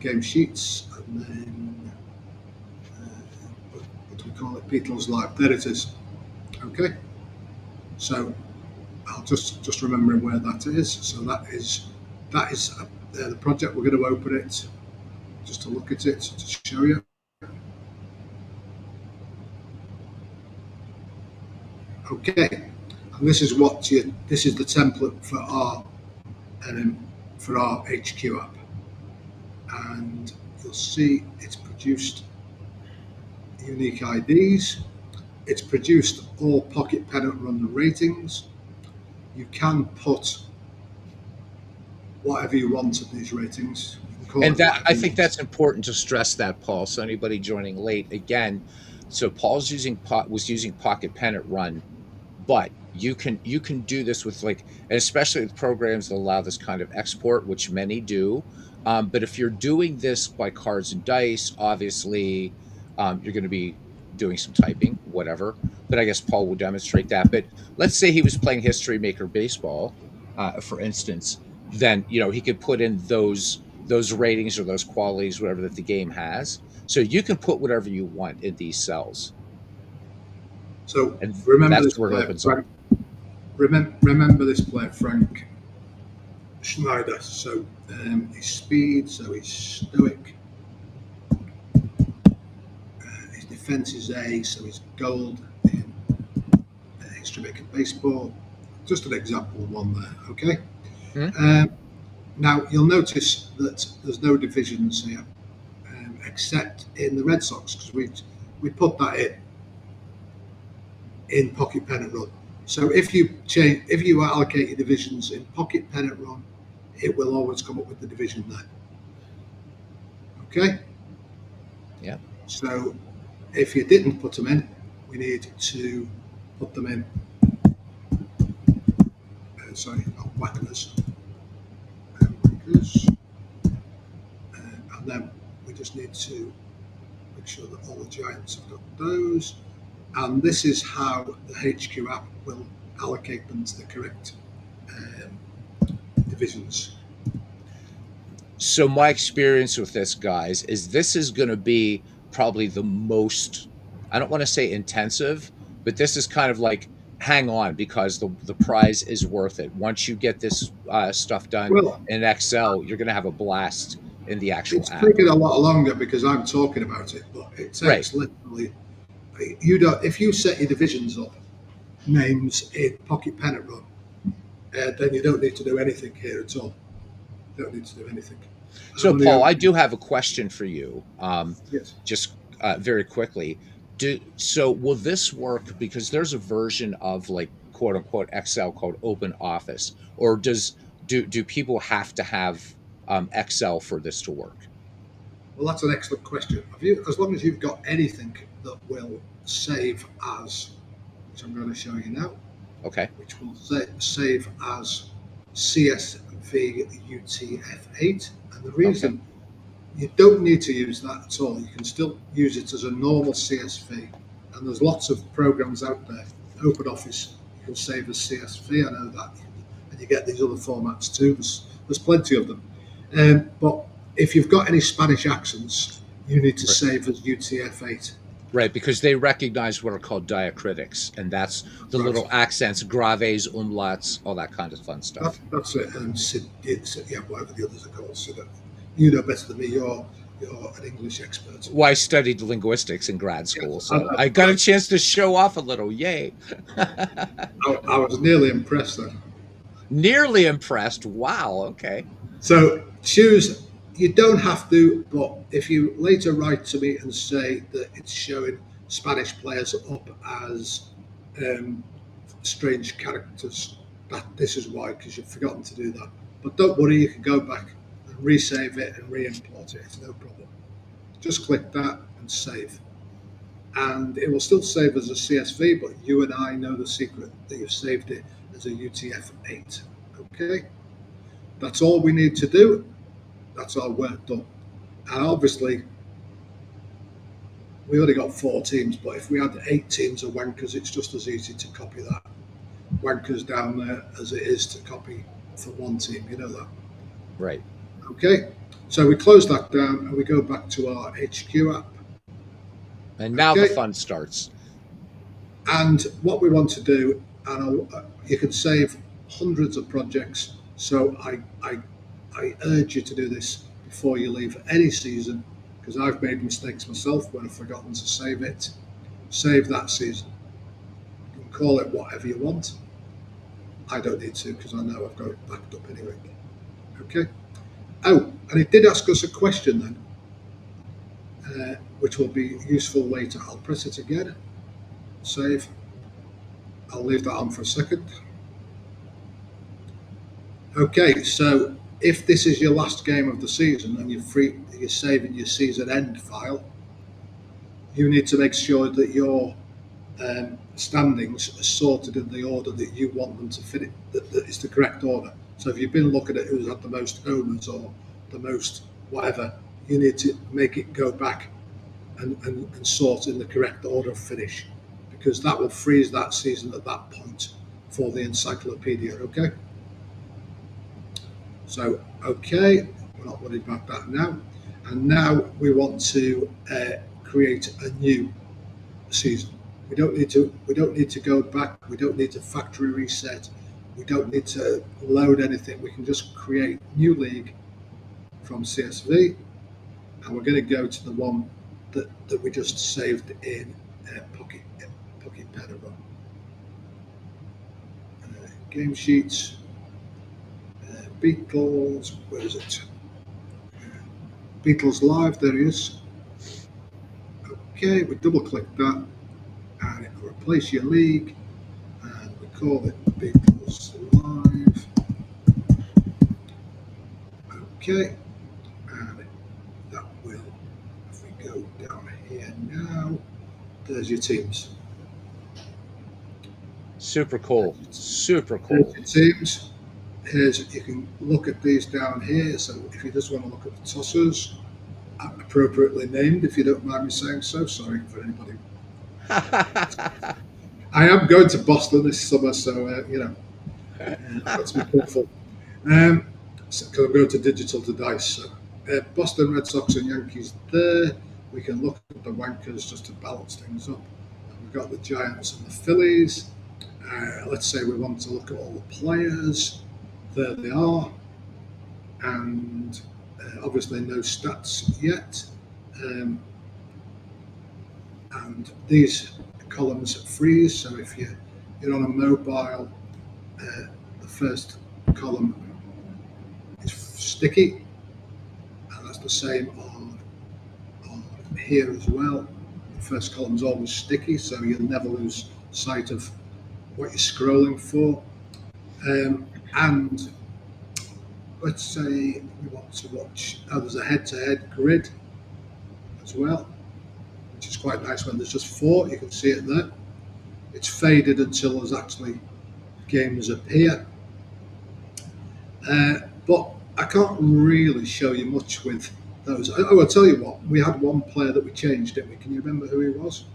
game sheets, and then what do we call it? Beatles Live. There it is. Okay, so I'll just remembering where that is. So that is the project. We're going to open it just to look at it to show you. Okay, and this is this is the template for our HQ app, and you'll see it's produced unique IDs. It's produced all Pocket Pennant Run ratings. You can put whatever you want of these ratings. You can call And it that, whatever I you think want. that's important to stress that, Paul. So anybody joining late, again, so Paul's was using Pocket Pennant Run, but you can do this with, like, and especially with programs that allow this kind of export, which many do. But if you're doing this by cards and dice, obviously, you're going to be doing some typing, whatever. But I guess Paul will demonstrate that. But let's say he was playing History Maker Baseball, for instance, then he could put in those ratings or those qualities, whatever that the game has. So you can put whatever you want in these cells, So and remember that's this where it player, opens up. Frank. Remember this player, Frank Schneider. So his speed, so he's stoic. His defense is A, so he's gold in history making baseball. Just an example one there, okay? Mhm. Um, Now you'll notice that there's no divisions here, except in the Red Sox because we put that in Pocket Pennant Run. So if you allocate your divisions in Pocket Pennant Run, it will always come up with the division there. Okay. Yeah. So if you didn't put them in, we need to put them in. Sorry, not whackers. Whackers. And then we just need to make sure that all the giants have got those. And this is how the HQ app will allocate them to the correct divisions. So my experience with this is going to be probably the most, I don't want to say intensive, but this is kind of like hang on, because the prize is worth it. Once you get this stuff done Well, in Excel, you're going to have a blast in the actual it's app. taken a lot longer because I'm talking about it, but it Right. takes literally. You don't. If you set your divisions up, names in Pocket Pennant Run, then you don't need to do anything here at all. You don't need to do anything. I'm So, only Paul, I opening. do have a question for you. Yes. Just very quickly. So will this work? Because there's a version of, like, quote unquote Excel called Open Office, or do people have to have Excel for this to work? Well, that's an excellent question. Have you, as long as you've got anything that will save as, which I'm going to show you now, Okay. which will save as CSV UTF-8. And the Okay. reason you don't need to use that at all, you can still use it as a normal CSV. And there's lots of programs out there. OpenOffice, you can save as CSV, I know that. And you get these other formats too. There's plenty of them. But if you've got any Spanish accents, you need to Right. save as UTF-8. Right, because they recognize what are called diacritics, and that's the Right. little accents, graves, umlauts, all that kind of fun stuff. That's it. And yeah, whatever the others are called. So that you know better than me. You're an English expert. Well, I studied linguistics in grad school, Yes, so I got a chance to show off a little. Yay. I was nearly impressed then. Nearly impressed. Wow. Okay. So choose. You don't have to, but if you later write to me and say that it's showing Spanish players up as um, strange characters, that this is why, because you've forgotten to do that. But don't worry, you can go back and resave it and re-import it. It's no problem. Just click that and save. And it will still save as a CSV, but you and I know the secret that you've saved it as a UTF-8. Okay? That's all we need to do. That's our work done. And obviously, we only got 4 teams, but if we had 8 teams of wankers, it's just as easy to copy that wankers down there as it is to copy for one team. You know that. Right. Okay? So we close that down and we go back to our HQ app. And now the Okay? fun starts. And what we want to do, and you can save hundreds of projects. So I urge you to do this before you leave any season, because I've made mistakes myself when I've forgotten to save it. Save that season. You can call it whatever you want. I don't need to because I know I've got it backed up anyway. Okay. Oh, and it did ask us a question then, which will be useful later. I'll press it again. Save. I'll leave that on for a second. Okay, so if this is your last game of the season and you're saving your season end file, you need to make sure that your standings are sorted in the order that you want them to fit. That is the correct order. So if you've been looking at who's had the most homers or the most whatever, you need to make it go back and sort in the correct order of finish, because that will freeze that season at that point for the encyclopedia. Okay. So, okay, we're not worried about that now. And now we want to create a new season. We don't need to go back. We don't need to factory reset. We don't need to load anything. We can just create new league from CSV, and we're going to go to the one that we just saved in Pocket Pen. Game sheets. Beatles, where is it? Beatles Live, there he is. Okay, we double click that and it will replace your league, and we call it Beatles Live. Okay, and that will, if we go down here now, there's your teams. Super cool. Super There's cool. your teams. You can look at these down here. So if you just want to look at the tossers, appropriately named, if you don't mind me saying so. Sorry for anybody. I am going to Boston this summer, so that's be careful. Because I'm going to digital to dice. So Boston Red Sox and Yankees there. We can look at the Wankers just to balance things up. We've got the Giants and the Phillies. Let's say we want to look at all the players. There they are. And obviously no stats yet. And these columns freeze. So if you're on a mobile, the first column is sticky, and that's the same on here as well. The first column is always sticky, so you'll never lose sight of what you're scrolling for. And let's say we want to watch. There's a head-to-head grid as well, which is quite nice when there's just 4. You can see it there. It's faded until there's actually games appear. But I can't really show you much with those. I will tell you what, we had one player that we changed, didn't we? Can you remember who he was?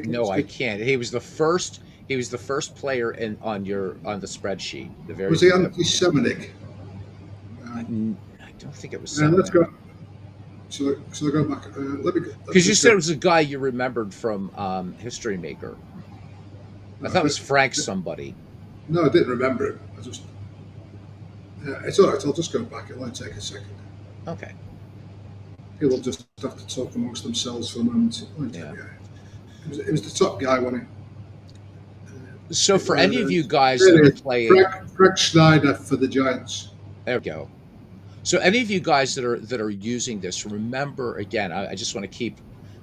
No, I can't. He was the first. He was the first player on the spreadsheet. The very Was he anti-Semitic? I don't think it was. Let's go. So I go back. Because you said it was a guy you remembered from History Maker. I thought it was Frank somebody. No, I didn't remember him. It's all right. I'll just go back. It won't take a second. Okay. People just have to talk amongst themselves for a moment. Yeah. It was the top guy, wasn't he? So for any of you guys that are playing, Greg Schneider for the Giants. There we go. So any of you guys that are using this, remember again. I just want to keep,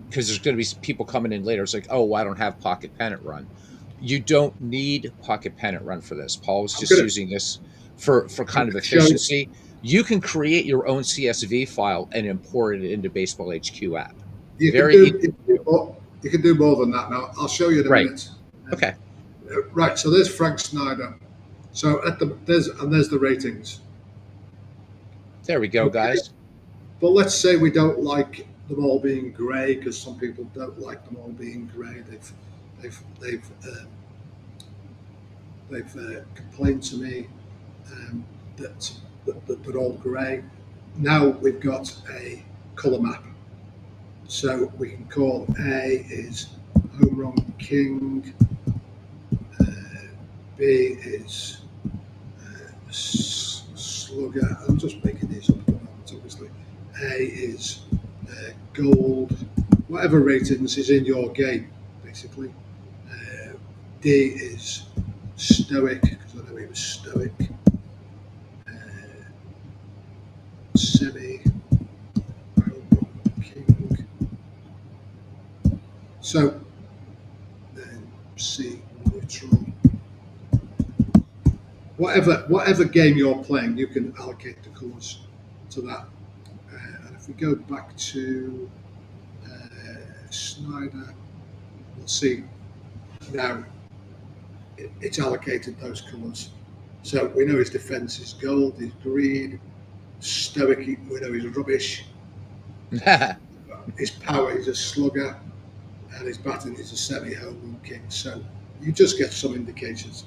because there's going to be people coming in later. It's like, oh, I don't have Pocket Pennant Run. You don't need Pocket Pennant Run for this. Paul was just using this for kind of efficiency. You can create your own CSV file and import it into Baseball HQ app. You can do more than that now. I'll show you in a minute. Okay. Right. So there's Frank Schneider. So there's the ratings. There we go, guys. But let's say we don't like them all being grey, because some people don't like them all being grey. They've complained to me that they're all grey. Now we've got a colour map, so we can call A is Home Run King, B is Slugger. I'm just making these up at the moment, obviously. A is Gold. Whatever ratings is in your game, basically. D is Stoic, because I know he was Stoic. Semi, King. So then C, neutral. whatever game you're playing, you can allocate the colours to that. And if we go back to Snyder, we'll see now it's allocated those colours. So we know his defence is gold, he's green, stoic, we know he's rubbish. His power is a slugger, and his batting is a semi-home run king. So you just get some indications.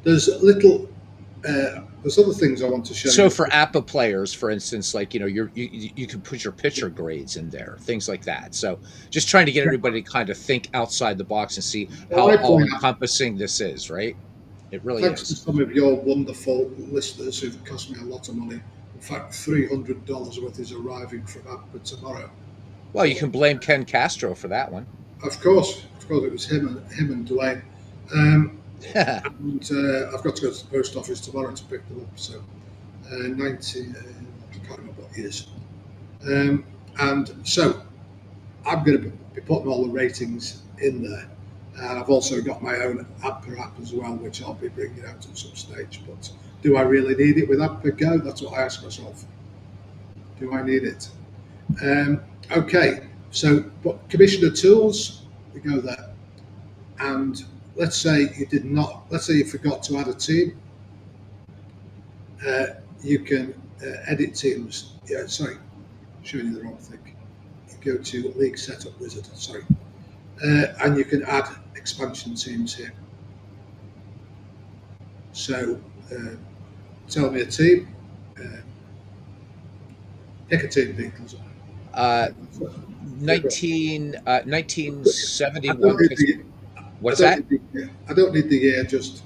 There's little. There's other things I want to show So you. for APA players, for instance, like you can put your pitcher grades in there, things like that. So just trying to get everybody to kind of think outside the box and see Well, how I all point out, encompassing this is, right? It really thanks to is. some of your wonderful listeners who've cost me a lot of money. In fact, $300 worth is arriving from APA tomorrow. Well, you can blame Ken Castro for that one. Of course, it was him and Dwayne. And I've got to go to the post office tomorrow to pick them up. So 90, I can't remember what years. And so I'm going to be putting all the ratings in there. And I've also got my own APA app as well, which I'll be bringing out at some stage. But do I really need it with APA Go? That's what I ask myself. Do I need it? Okay, so but Commissioner Tools, we go there. And let's say you did not, let's say you forgot to add a team. You can edit teams. Yeah, sorry, showing you the wrong thing. You go to League Setup Wizard, sorry. And you can add expansion teams here. So tell me a team. Pick a team, Beatles. 1971 Pittsburgh. What's that? I don't need the year, just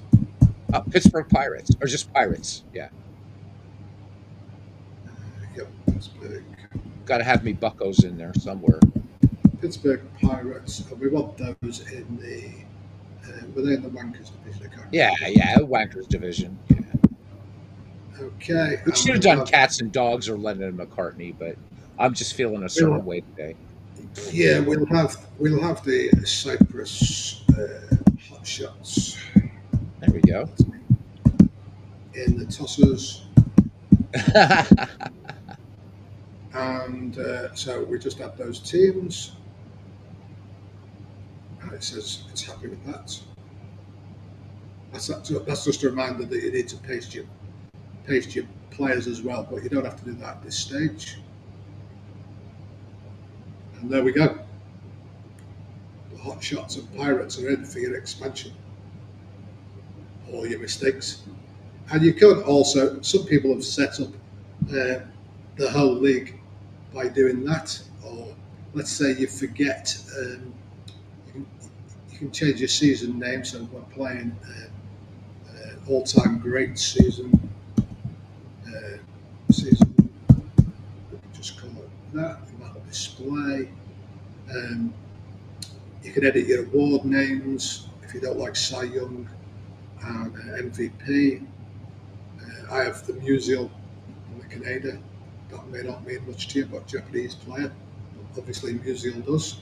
Pittsburgh Pirates, or just Pirates. Yeah, yep, got to have me Buccos in there somewhere. Pittsburgh Pirates. And we want those in the within the Wankers division. Yeah, Wankers division. Yeah. Okay. We should have done Cats and Dogs or Lennon and McCartney, but I'm just feeling a certain way today. Yeah, we'll have the Cyprus hot shots. There we go. In the tossers. And so we just add those teams. And it says it's happy with that. That's just a reminder that you need to paste your players as well, but you don't have to do that at this stage. And there we go. The hot shots and Pirates are in for your expansion. All your mistakes. And you can also, some people have set up the whole league by doing that. Or let's say you forget, you can change your season name. So we're playing all-time great season. Just call it that, and that'll display. You can edit your award names if you don't like Cy Young and MVP. I have the Musial and the Canada. That may not mean much to you, but Japanese player. But obviously, Musial does.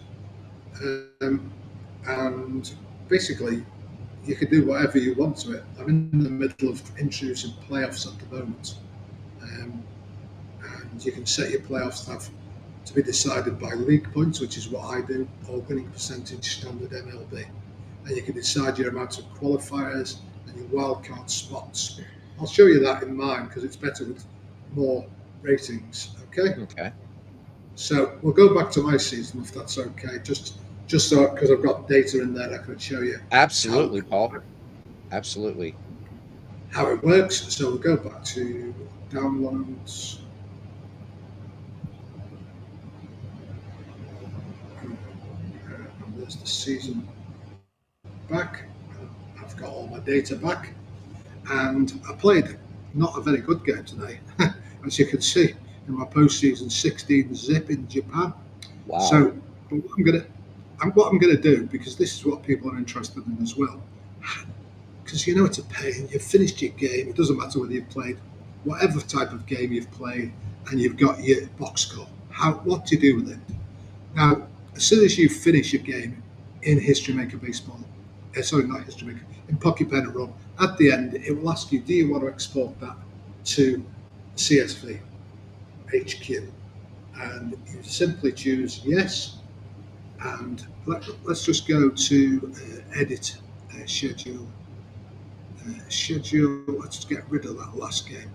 And basically, you can do whatever you want to it. I'm in the middle of introducing playoffs at the moment. And you can set your playoffs to be decided by league points, which is what I do, or winning percentage standard MLB. And you can decide your amount of qualifiers and your wildcard spots. I'll show you that in mine because it's better with more ratings. Okay. Okay. So we'll go back to my season if that's okay. Just so because I've got data in there, I can show you. Absolutely, Paul. Absolutely. How it works. So we'll go back to downloads. There's the season back. I've got all my data back, and I played not a very good game today, as you can see in my postseason 16 zip in Japan. Wow. So what I'm gonna do, because this is what people are interested in as well, because you know it's a pain. You've finished your game. It doesn't matter whether you've played whatever type of game you've played, and you've got your box score. What do you do with it? Now, as soon as you finish your game in History Maker Baseball, sorry, not history maker, in Pocket Pen and Run. At the end, it will ask you, do you want to export that to CSV HQ? And you simply choose yes. And let's just go to edit schedule. Schedule. Let's get rid of that last game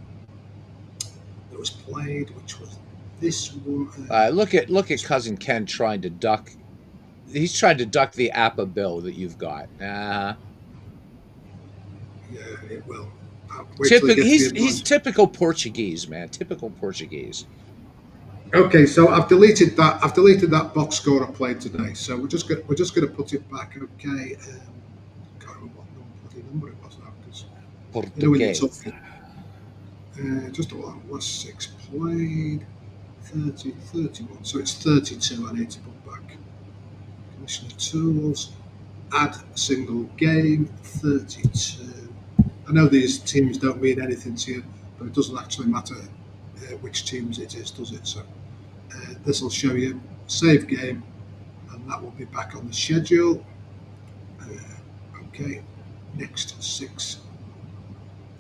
that was played, which was this one. Look at cousin Ken trying to duck. He's trying to duck the APA bill that you've got. Yeah, it will. Wait till he Typical. gets the He's advice. typical Portuguese, man. Typical Portuguese. Okay, so I've deleted that. I've deleted that box score I played today. So we're just gonna put it back. Okay. Can't remember what bloody number it was now because when you're Portuguese. talking, just a while. Last six played 30, 31. So it's 32. I need to put back. Commissioner tools. Add single game 32. I know these teams don't mean anything to you, but it doesn't actually matter which teams it is, does it? So this will show you save game, and that will be back on the schedule. Okay, next 6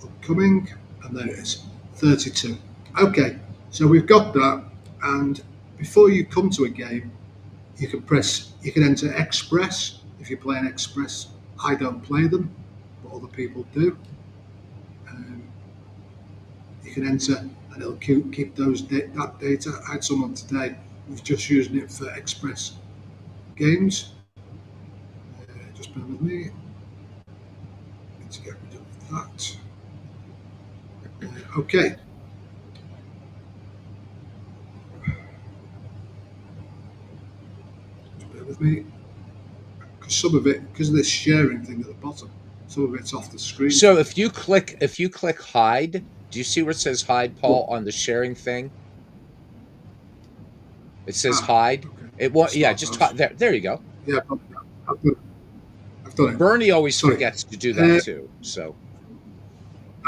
upcoming, and there it is, 32. Okay, so we've got that, and before you come to a game, you can enter Express. If you're playing Express, I don't play them, but other people do. You can enter, and it'll keep that data. I had someone today who's just using it for Express games. Just bear with me. Let's get rid of that. Okay. Just bear with me. Because some of it, because of this sharing thing at the bottom, some of it's off the screen. So if you click hide, do you see where it says hide, Paul, Oh. on the sharing thing? It says hide. Okay. It won't. Yeah, Start just those. there. There you go. Yeah, I've done it. Bernie always Sorry. forgets to do that too. So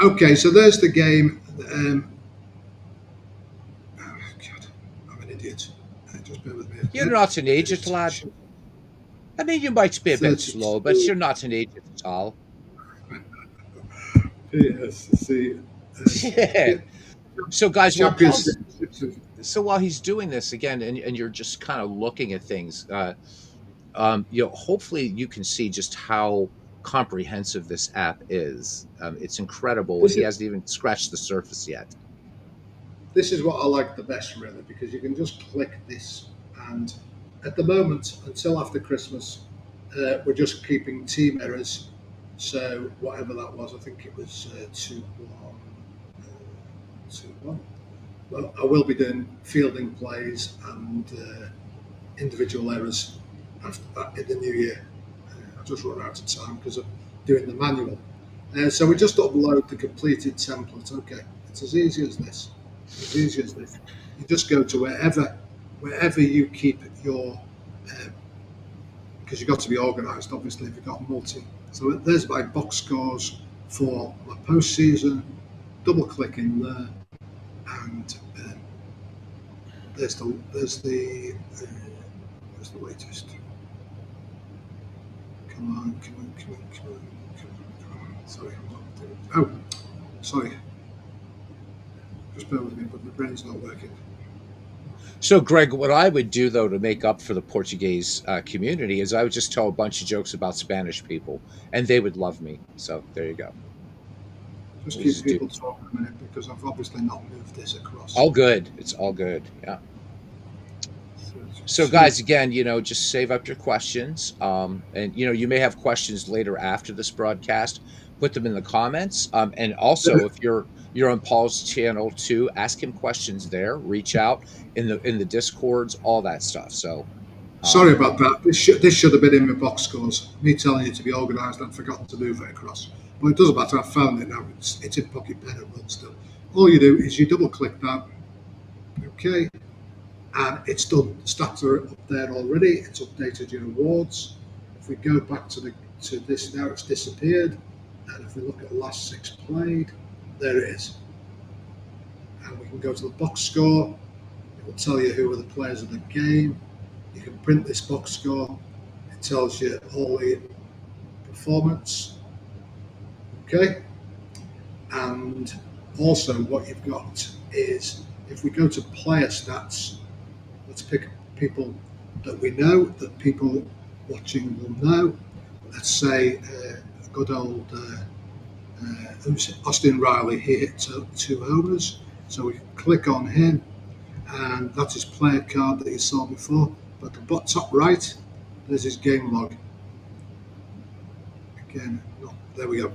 Okay, so there's the game. Oh, God, I'm an idiot. Just bear with me. you're not an idiot, lad. I mean, you might be a bit 32. slow, but you're not an idiot at all. Yes, see. Yeah. So, guys, while Champions. while he's doing this again, and you're just kind of looking at things, hopefully you can see just how comprehensive this app is. It's incredible. He hasn't even scratched the surface yet. This is what I like the best, really, because you can just click this, and at the moment, until after Christmas, we're just keeping team errors. So whatever that was, I think it was 2-1. 2-1. Well, I will be doing fielding plays and individual errors after that in the new year. I've just run out of time because of doing the manual. So we just upload the completed template. Okay, it's as easy as this. As easy as this. You just go to wherever you keep your, because you've got to be organised, obviously, if you've got multi. So there's my box scores for my postseason. Double click in there, and there's the latest. Come on. Sorry, I'm not doing. Oh, sorry. Just bear with me, but my brain's not working. So, Greg, what I would do, though, to make up for the Portuguese community is I would just tell a bunch of jokes about Spanish people, and they would love me. So there you go. Just keep people talking a minute because I've obviously not moved this across. All good. It's all good. Yeah. So, guys, again, just save up your questions. And, you may have questions later after this broadcast. Put them in the comments. And also, if you're on Paul's channel too, ask him questions there. Reach out in the Discords, all that stuff. So, sorry about that. This should have been in my box scores. Me telling you to be organised, I'd forgotten to move it across. But it doesn't matter. I found it now. It's in Pocket Pen and Run still. All you do is you double click that. Okay. And it's done. The stats are up there already. It's updated your awards. If we go back to this now, it's disappeared. And if we look at the last 6 played, there it is. And we can go to the box score. It will tell you who are the players of the game. You can print this box score. It tells you all the performance. Okay, and also what you've got is if we go to player stats, let's pick people that we know, that people watching will know. Let's say good old Austin Riley. He hit two homers, so we can click on him, and that's his player card that you saw before. But the top right, there's his game log. Again, there we go.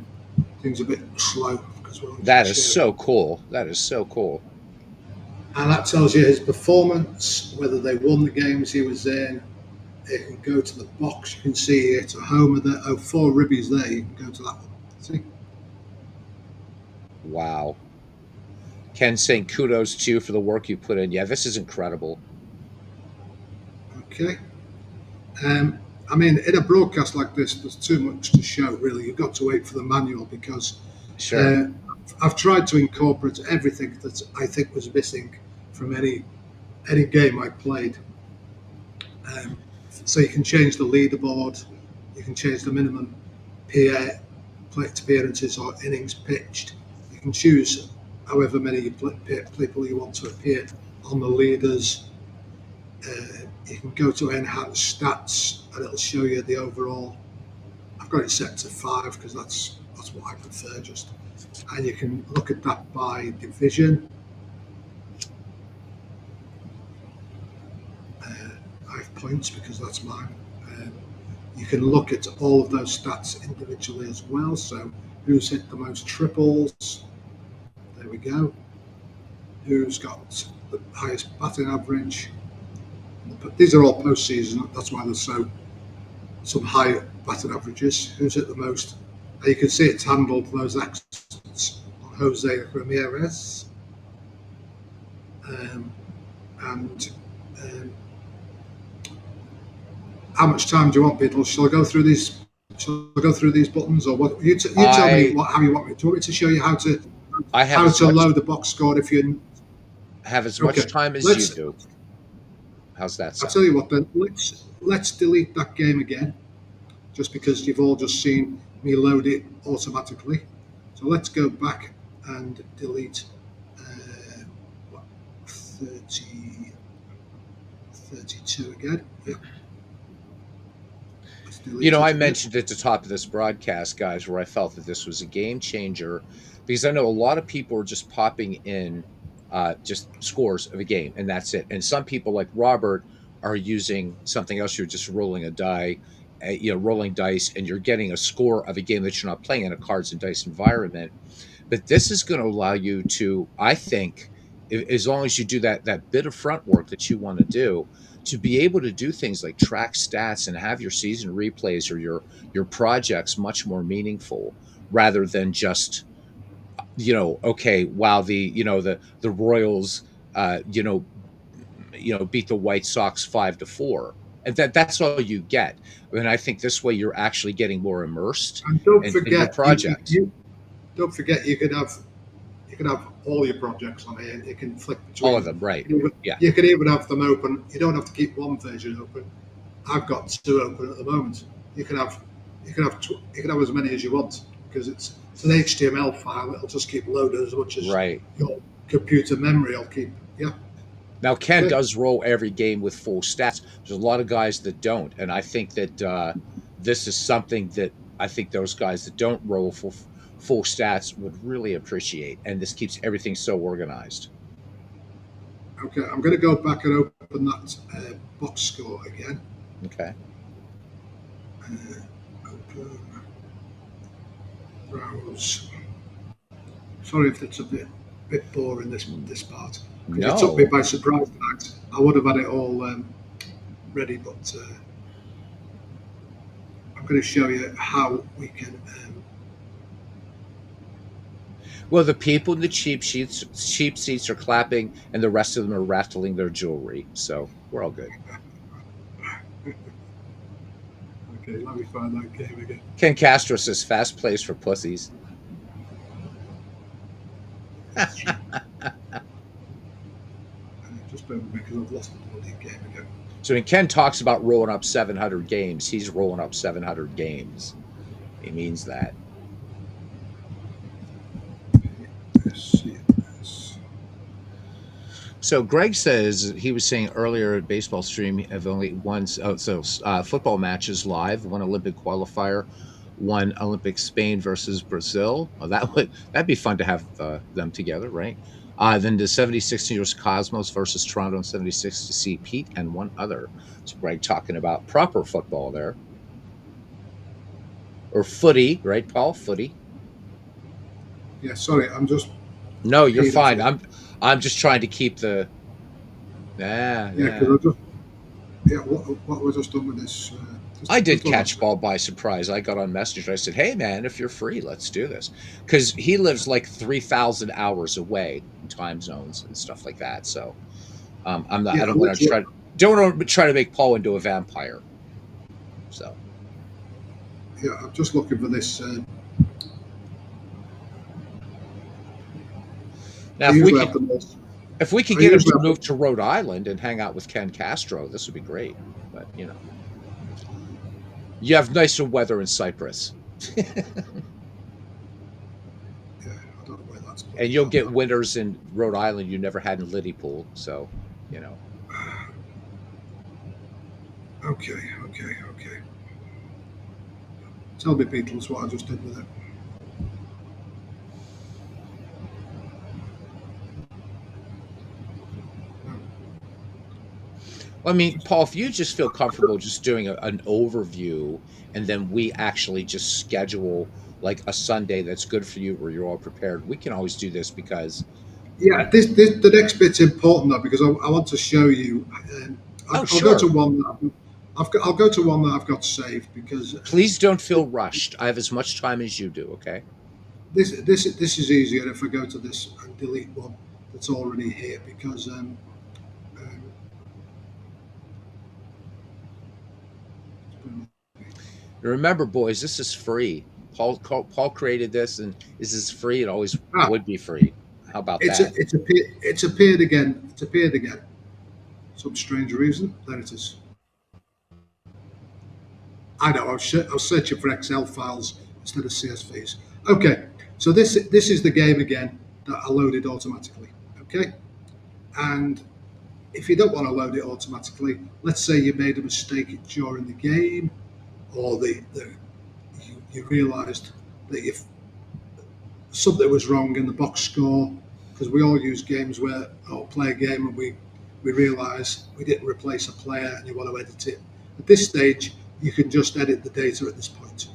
Things a bit slow because we're on That is sharing. so cool. That is so cool. And that tells you his performance, whether they won the games he was in. You can go to the box. You can see it. A homer there. Oh, four ribbies there. You can go to that one. See? Wow. Ken saying kudos to you for the work you put in. Yeah, this is incredible. Okay. Um, I mean, in a broadcast like this, there's too much to show, really. You've got to wait for the manual because Sure. I've tried to incorporate everything that I think was missing from any game I played. So you can change the leaderboard, you can change the minimum plate appearances or innings pitched. You can choose however many people you want to appear on the leaders. You can go to enhanced stats and it'll show you the overall. I've got it set to 5 because that's what I prefer just. And you can look at that by division. I have points because that's mine. You can look at all of those stats individually as well. So who's hit the most triples? There we go. Who's got the highest batting average? But these are all postseason. That's why there's some high batting averages. Who's hit the most? And you can see it's handled those accidents on Jose Ramirez. And how much time do you want, Beatles? Shall I go through these? Shall I go through these buttons, or what? You tell me how you want me. Do you want me to show you how to load the box score if you have as much time as you do? How's that sound? I'll tell you what then. Let's delete that game again, just because you've all just seen me load it automatically. So let's go back and delete 32 again. Yeah. You know, I mentioned at the top of this broadcast, guys, where I felt that this was a game changer because I know a lot of people are just popping in just scores of a game and that's it. And some people like Robert are using something else. You're just rolling a die, rolling dice, and you're getting a score of a game that you're not playing in a cards and dice environment. But this is going to allow you to, I think, as long as you do that bit of front work that you want to do, to be able to do things like track stats and have your season replays or your projects much more meaningful rather than just okay, wow, the Royals beat the White Sox 5-4, and that's all you get. I mean, I think this way you're actually getting more immersed in your project. Don't forget you could have all your projects on here. You can flick between all of them, right? You can even have them open. You don't have to keep one version open. I've got 2 open at the moment. You can have as many as you want because it's an HTML file. It'll just keep loading as much as your computer memory will keep. Yeah. Now Ken does roll every game with full stats. There's a lot of guys that don't, and I think that this is something that I think those guys that don't roll full stats would really appreciate, and this keeps everything so organized. Okay, I'm going to go back and open that box score again. Okay. Open. Browse. Sorry if it's a bit boring this part. No. It took me by surprise tonight. I would have had it all ready, but I'm going to show you how we can. Well, the people in the cheap seats are clapping, and the rest of them are rattling their jewelry. So we're all good. Okay, let me find that game again. Ken Castro says fast plays for pussies. Just bear with me because I've lost the bloody game again. So when Ken talks about rolling up 700 games, he's rolling up 700 games. He means that. PSCS. So Greg says he was saying earlier at baseball stream of only one. Football matches live, one Olympic qualifier, one Olympic Spain versus Brazil. Well, that'd be fun to have them together, right? Then the 76 years Cosmos versus Toronto in 76 to see Pete and one other. So Greg talking about proper football there, or footy, right, Paul? Footy. Yeah, sorry, I'm just No, you're peed off fine. here. I'm just trying to keep the yeah, Yeah, because yeah. I just what was just done with this? I Just did hold on a catch second. Paul by surprise. I got on Messenger. I said, "Hey, man, if you're free, let's do this." Because he lives like 3,000 hours away in time zones and stuff like that. So I'm not. Yeah, I I don't want to literally, try to make Paul into a vampire. So yeah, I'm just looking for this. now, I usually have the most. if we could I get him usually to have the, move to Rhode Island and hang out with Ken Castro, this would be great. But you have nicer weather in Cyprus, yeah, I don't know where that's and bloody you'll gone get now. winters in Rhode Island you never had in Liverpool. So you know. Okay, okay, okay. Tell me, Beatles, what I just did with it. Well, I mean, Paul, if you just feel comfortable just doing an overview and then we actually just schedule like a Sunday that's good for you where you're all prepared, we can always do this because Yeah, we, this the next bit's important though because I want to show you. oh, I'll go to sure. one that I'll go to one that I've got saved because Please don't feel rushed. I have as much time as you do, okay? this is easier if I go to this and delete one that's already here because And remember, boys, this is free. Paul created this, and this is free. It always ah would be free. How about that? it's appeared again. It's appeared again. Some strange reason. There it is. I know. I was searching for Excel files instead of CSVs. Okay, so this is the game again that I loaded automatically. Okay, and if you don't want to load it automatically, let's say you made a mistake during the game, or you realised that if something was wrong in the box score, because we all use games where or play a game and we realise we didn't replace a player and you want to edit it. At this stage, you can just edit the data at this point.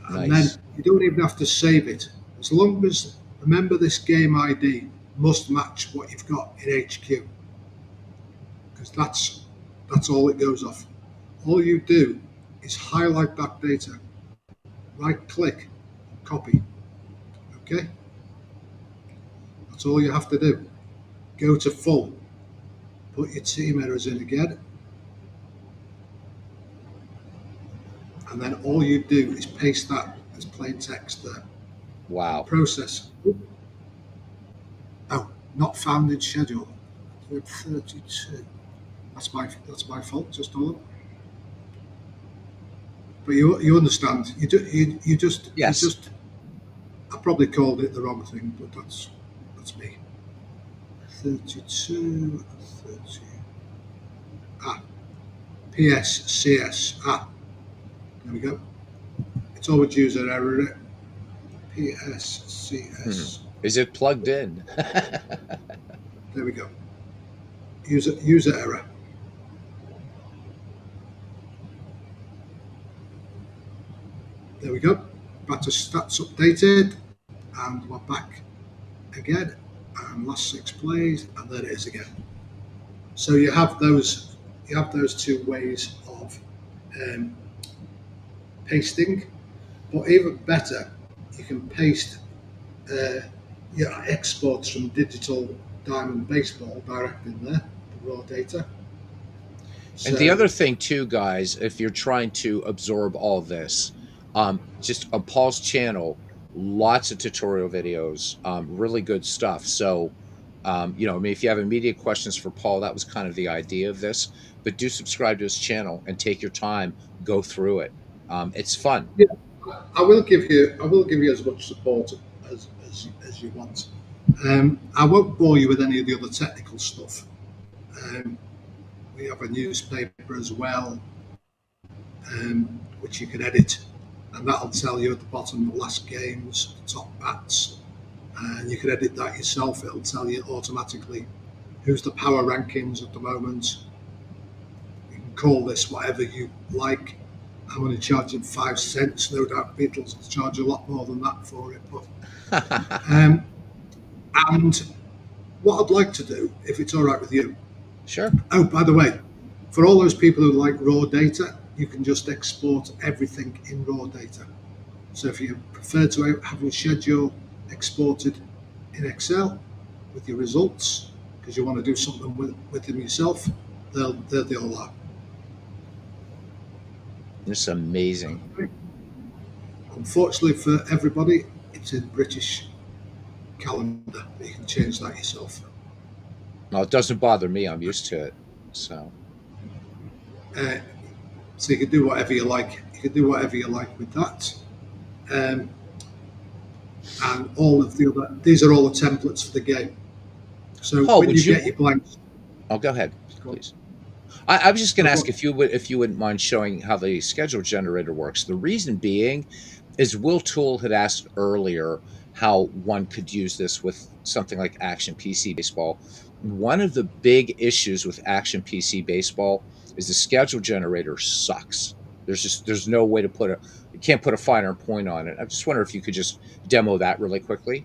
And then Nice. you don't even have to save it. As long as, remember, this game ID must match what you've got in HQ, because that's all it goes off. All you do is highlight that data, right click, copy. Okay? That's all you have to do. Go to full, put your team errors in again, and then all you do is paste that as plain text there. Wow. Process. Oh, not found in schedule. 32. That's my fault. Just all. But you understand. You Yes. just. I probably called it the wrong thing, but that's me. 32, 30. Ah, PSCS. Ah, there we go. It's always user error. Hmm. PSCS. Is it plugged in? There we go. User error. There we go. Back to stats updated, and we're back again. And last six plays, and there it is again. So you have those. You have those two ways of um, pasting, but even better, you can paste your exports from digital diamond baseball direct in there, the raw data. And the So other thing too, guys, if you're trying to absorb all this, just on Paul's channel, lots of tutorial videos, really good stuff. So, I mean, if you have immediate questions for Paul, that was kind of the idea of this. But do subscribe to his channel and take your time, go through it. It's fun. yeah, I will give you as much support as you want. I won't bore you with any of the other technical stuff. Um, we have a newspaper as well, which you can edit, and that'll tell you at the bottom the last games, the top bats, and you can edit that yourself. It'll tell you automatically who's the power rankings at the moment. You can call this whatever you like. I'm only charging 5 cents. No doubt Beatles will charge a lot more than that for it. But and what I'd like to do, if it's all right with you. Sure. Oh, by the way, for all those people who like raw data, you can just export everything in raw data. So if you prefer to have your schedule exported in Excel with your results, because you want to do something with them yourself, they all are. It's amazing. Unfortunately for everybody, it's in British calendar. You can change that yourself. Well, it doesn't bother me. I'm used to it. So Uh, so you can do whatever you like. You can do whatever you like with that. Um, and all of the other, these are all the templates for the game. So Paul, when would you you? get your blanks, Oh, go ahead, go on. please. I was just going No, to go ask on. if you wouldn't mind showing how the schedule generator works. The reason being is Will Toole had asked earlier how one could use this with something like Action PC Baseball. One of the big issues with Action PC Baseball is the schedule generator sucks. There's no way to put a you can't put a finer point on it. I just wonder if you could just demo that really quickly.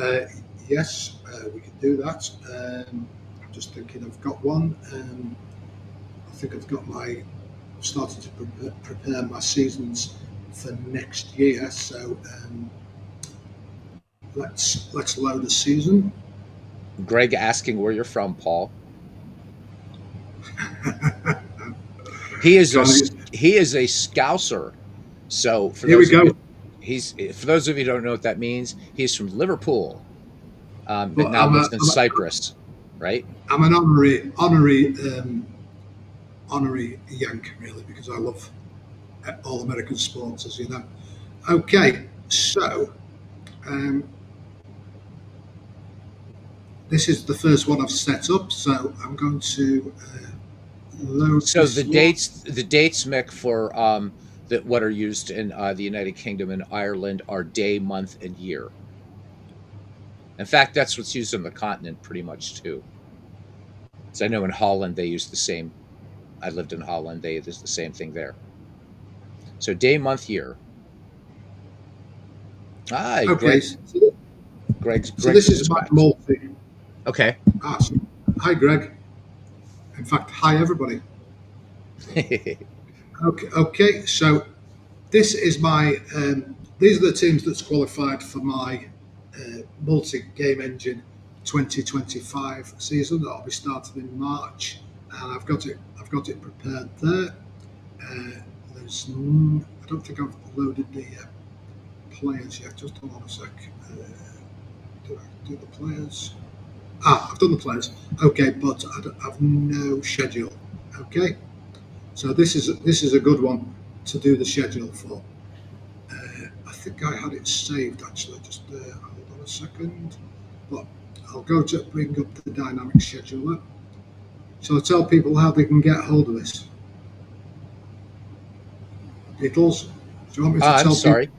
Uh, yes, we can do that. I'm just thinking I've got one. I think I've got my started to prepare my seasons for next year. So let's load a season. Greg asking where you're from, Paul. He is a he is a Scouser. So for Here we those of you, go. he's for those of you who don't know what that means, he's from Liverpool, but But now lives in Cyprus, right? I'm an honorary Yank really because I love all American sports, as you know. Okay, so um, this is the first one I've set up. So I'm going to load So this one. the dates, Mick, for that what are used in the United Kingdom and Ireland are day, month, and year. In fact, that's what's used on the continent pretty much too. So I know in Holland they use the same. I lived in Holland; they there's the same thing there. So day, month, year. Hi, Okay, so Greg's this in the is my scratch. multi. Okay. So, hi, Greg. In fact, hi, everybody. Okay. So this is my. These are the teams that's qualified for my multi-game engine 2025 season that'll be starting in March, and I've got it prepared there. I don't think I've loaded the players yet. Just hold on a sec. Did I do the players? I've done the players. Okay, but I've no schedule. Okay, so this is a good one to do the schedule for. I think I had it saved actually. Just hold on a second. But I'll go to bring up the dynamic scheduler. So I tell people how they can get hold of this. Beatles. Do you want me to I'm tell people? sorry. Do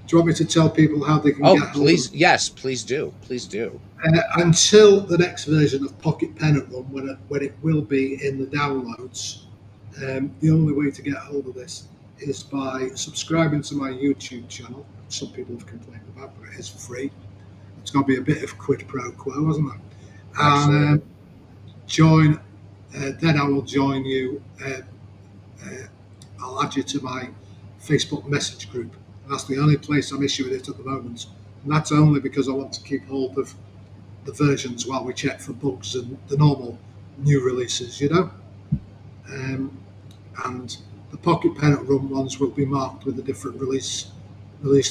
you want me to tell people how they can Oh, get hold of it? please, yes, please do, please do. Until the next version of Pocket Pennant Run, when it will be in the downloads, the only way to get hold of this is by subscribing to my YouTube channel. Some people have complained about, but it is free. It's got to be a bit of quid pro quo, hasn't it? And Absolutely. join. Then I will join you. I'll add you to my Facebook message group. And that's the only place I'm issuing it at the moment. And that's only because I want to keep hold of the versions while we check for bugs and the normal new releases, you know. And the Pocket Pennant Run ones will be marked with a different release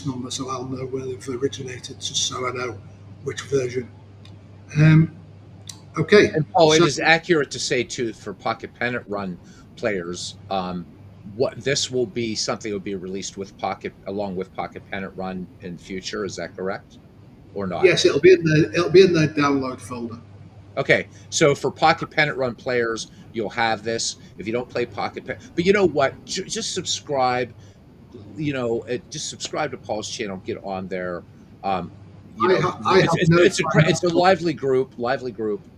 number, so I'll know where they've originated, just so I know which version. Um, okay, And Paul, it so is accurate to say too for Pocket Pennant Run players, what this will be something that will be released with Pocket along with Pocket Pennant Run in future. Is that correct or not? Yes, it'll be in the download folder. Okay, so for Pocket Pennant Run players, you'll have this. If you don't play Pocket Pen, but you know what? Just subscribe. Just subscribe to Paul's channel. Get on there. Um, I have no it's a financial lively group,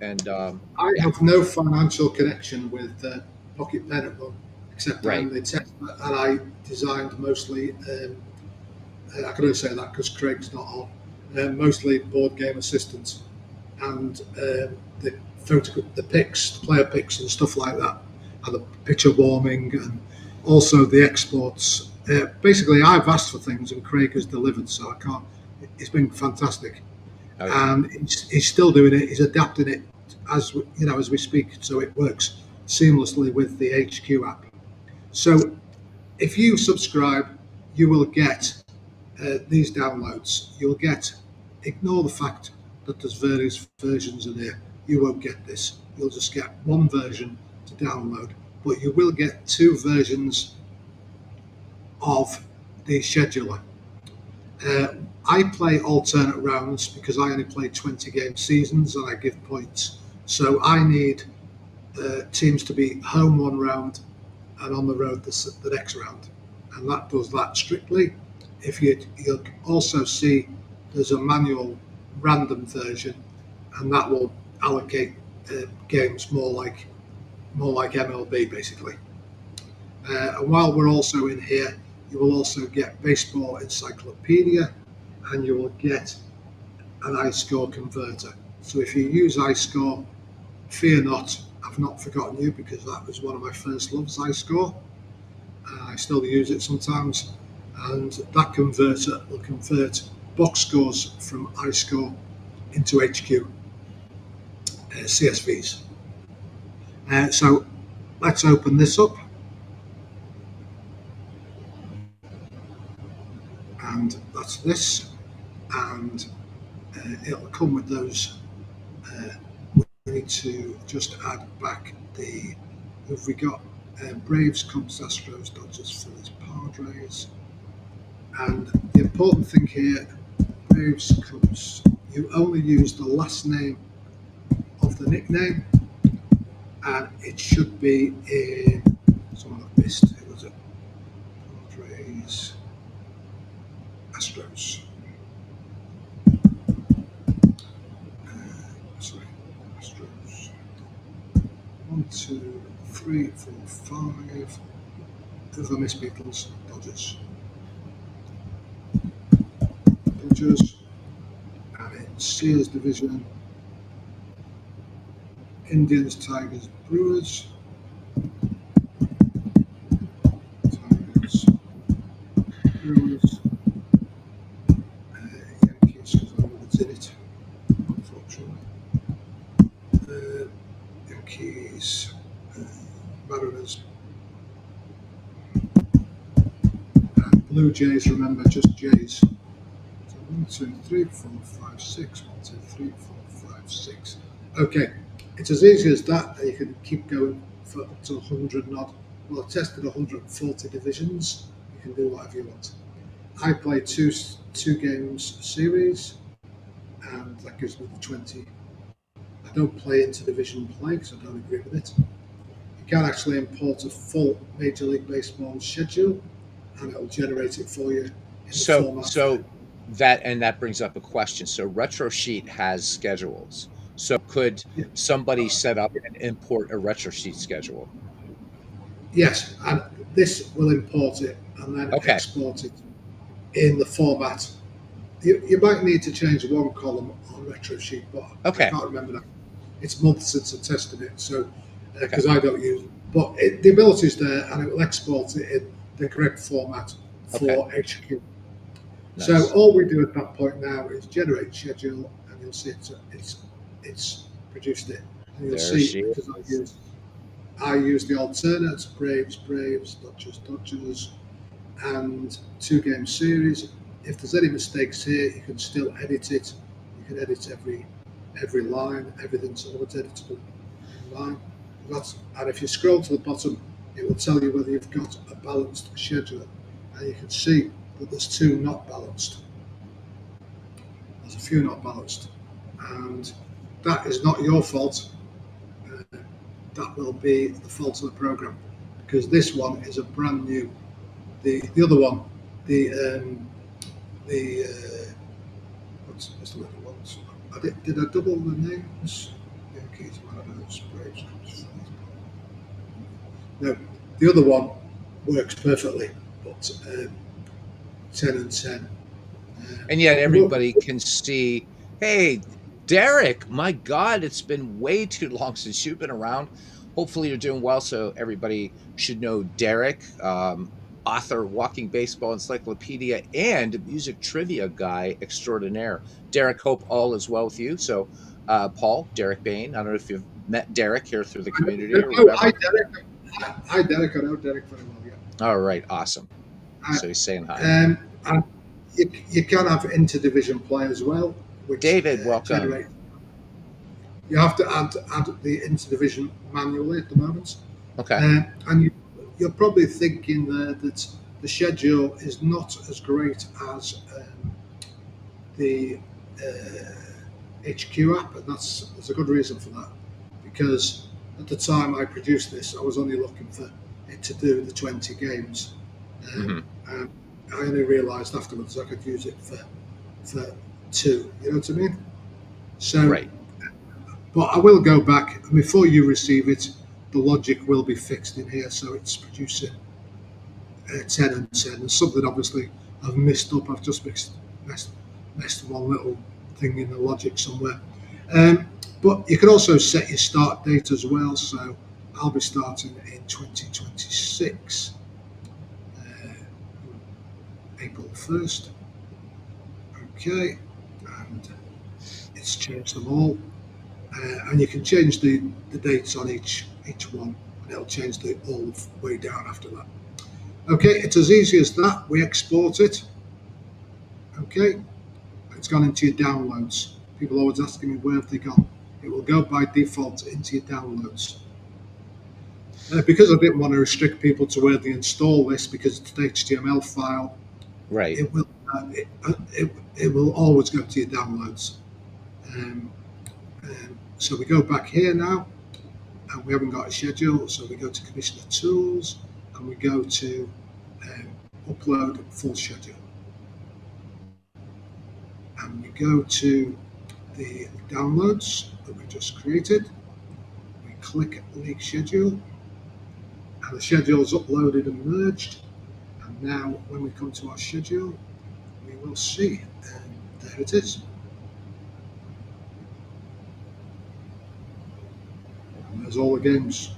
and I yeah, have no financial connection with Pocket Pen except right. I'm the tester and I designed mostly. I can only say that because Craig's not on. Mostly board game assistants and the pics, the player pics, and stuff like that, and the picture warming, and also the exports. Basically, I've asked for things and Craig has delivered, so I can't. It's been fantastic, Okay. and he's still doing it. He's adapting it as we speak, so it works seamlessly with the HQ app. So if you subscribe, you will get these downloads. You'll get. Ignore the fact that there's various versions in here. You won't get this. You'll just get one version to download, but you will get two versions of the scheduler. Uh, I play alternate rounds because I only play 20 game seasons and I give points. So I need teams to be home one round and on the road the next round. And that does that strictly. You'll also see there's a manual random version, and that will allocate games more like MLB basically. And while we're also in here, you will also get Baseball Encyclopedia, and you will get an iScore converter. So if you use iScore, fear not, I've not forgotten you because that was one of my first loves, iScore. I still use it sometimes, and that converter will convert box scores from iScore into HQ CSVs. So let's open this up, and that's this, and it'll come with those. We need to just add back the. Have we got Braves, Cubs, Astros, Dodgers, Phillies, Padres? And the important thing here, Braves, Cubs, you only use the last name of the nickname, and it should be in. Someone I've missed. Who was it? Padres, Astros. Sorry, Astros. 1, 2, 3, 4, 5. Who have I missed? Beatles, Dodgers. Dodgers. And in Sears division, Indians, Tigers, Brewers. Tigers, Brewers. Yankees, because I know what's in it, unfortunately. Yankees, Mariners, and Blue Jays, remember, just Jays. So 1, 2, 3, 4, 5, 6. 1, 2, 3, 4, 5, 6. Okay, it's as easy as that, and you can keep going for up to 100 and odd. Well, I tested 140 divisions. You can do whatever you want. I play two games series, and that gives me the 20. I don't play into division play because I don't agree with it. You can actually import a full Major League Baseball schedule, and it'll generate it for you in the format. So that brings up a question. So Retro Sheet has schedules. So could somebody set up and import a Retro Sheet schedule? Yes, and this will import it and then export it in the format. You might need to change one column on Retro Sheet, but I can't remember that. It's months since I tested it, so because I don't use it. But the ability is there, and it will export it in the correct format for HQ. Nice. So all we do at that point now is generate schedule, and you'll see it's produced it. And you'll see because I use the alternates: Braves, Dodgers, and 2 game series. If there's any mistakes here, you can still edit it. You can edit every line. Everything's always editable in line. And if you scroll to the bottom, it will tell you whether you've got a balanced schedule. And you can see that there's two not balanced. There's a few not balanced. And that is not your fault. That will be the fault of the program, because this one is a brand new. The other one, the what's the word it was? Did I double the names? Yankees, Mariners, Braves. No, the other one works perfectly, but 10 and 10. And yet everybody can see, hey, Derek, my God, it's been way too long since you've been around. Hopefully you're doing well. So everybody should know Derek, author, walking baseball encyclopedia, and music trivia guy extraordinaire. Derek, hope all is well with you. So, Paul, Derek Bain, I don't know if you've met Derek here through the community or Oh, hi, whatever. Derek. Hi, Derek. I know Derek very well, yeah. All right, awesome. Uh, So he's saying hi. and you can have interdivision play as well, which David, welcome. generate. You have to add the interdivision manually at the moment. Okay. And you're probably thinking there that the schedule is not as great as the HQ app, and there's a good reason for that. Because at the time I produced this, I was only looking for it to do the 20 games. And I only realised afterwards I could use it for 2. You know what I mean? So, right. But I will go back, and before you receive it, the logic will be fixed in here, so it's producing 10 and 10. And something obviously I've messed up. I've just messed one little thing in the logic somewhere. But you can also set your start date as well. So I'll be starting in 2026, April 1st. Okay, and it's changed them all. And you can change the dates on each one, and it'll change all the way down after that. Okay, it's as easy as that. We export it. Okay, it's gone into your downloads. People are always asking me where have they gone. It will go by default into your downloads. Because I didn't want to restrict people to where they install this, because it's an HTML file. Right. It will always go to your downloads. So we go back here now, and we haven't got a schedule, so we go to Commissioner Tools, and we go to Upload Full Schedule. And we go to the downloads that we just created. We click League Schedule, and the schedule is uploaded and merged. And now when we come to our schedule, we will see, there it is. There's all the games.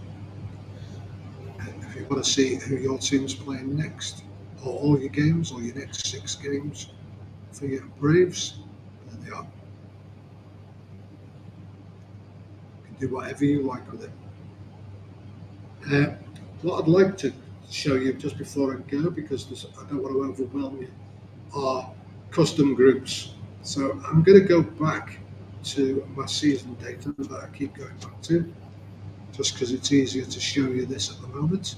If you want to see who your team's playing next, or all your games, or your next 6 games for your Braves, there they are. You can do whatever you like with it. What I'd like to show you just before I go, because I don't want to overwhelm you, are custom groups. So I'm going to go back to my season data that I keep going back to, just because it's easier to show you this at the moment.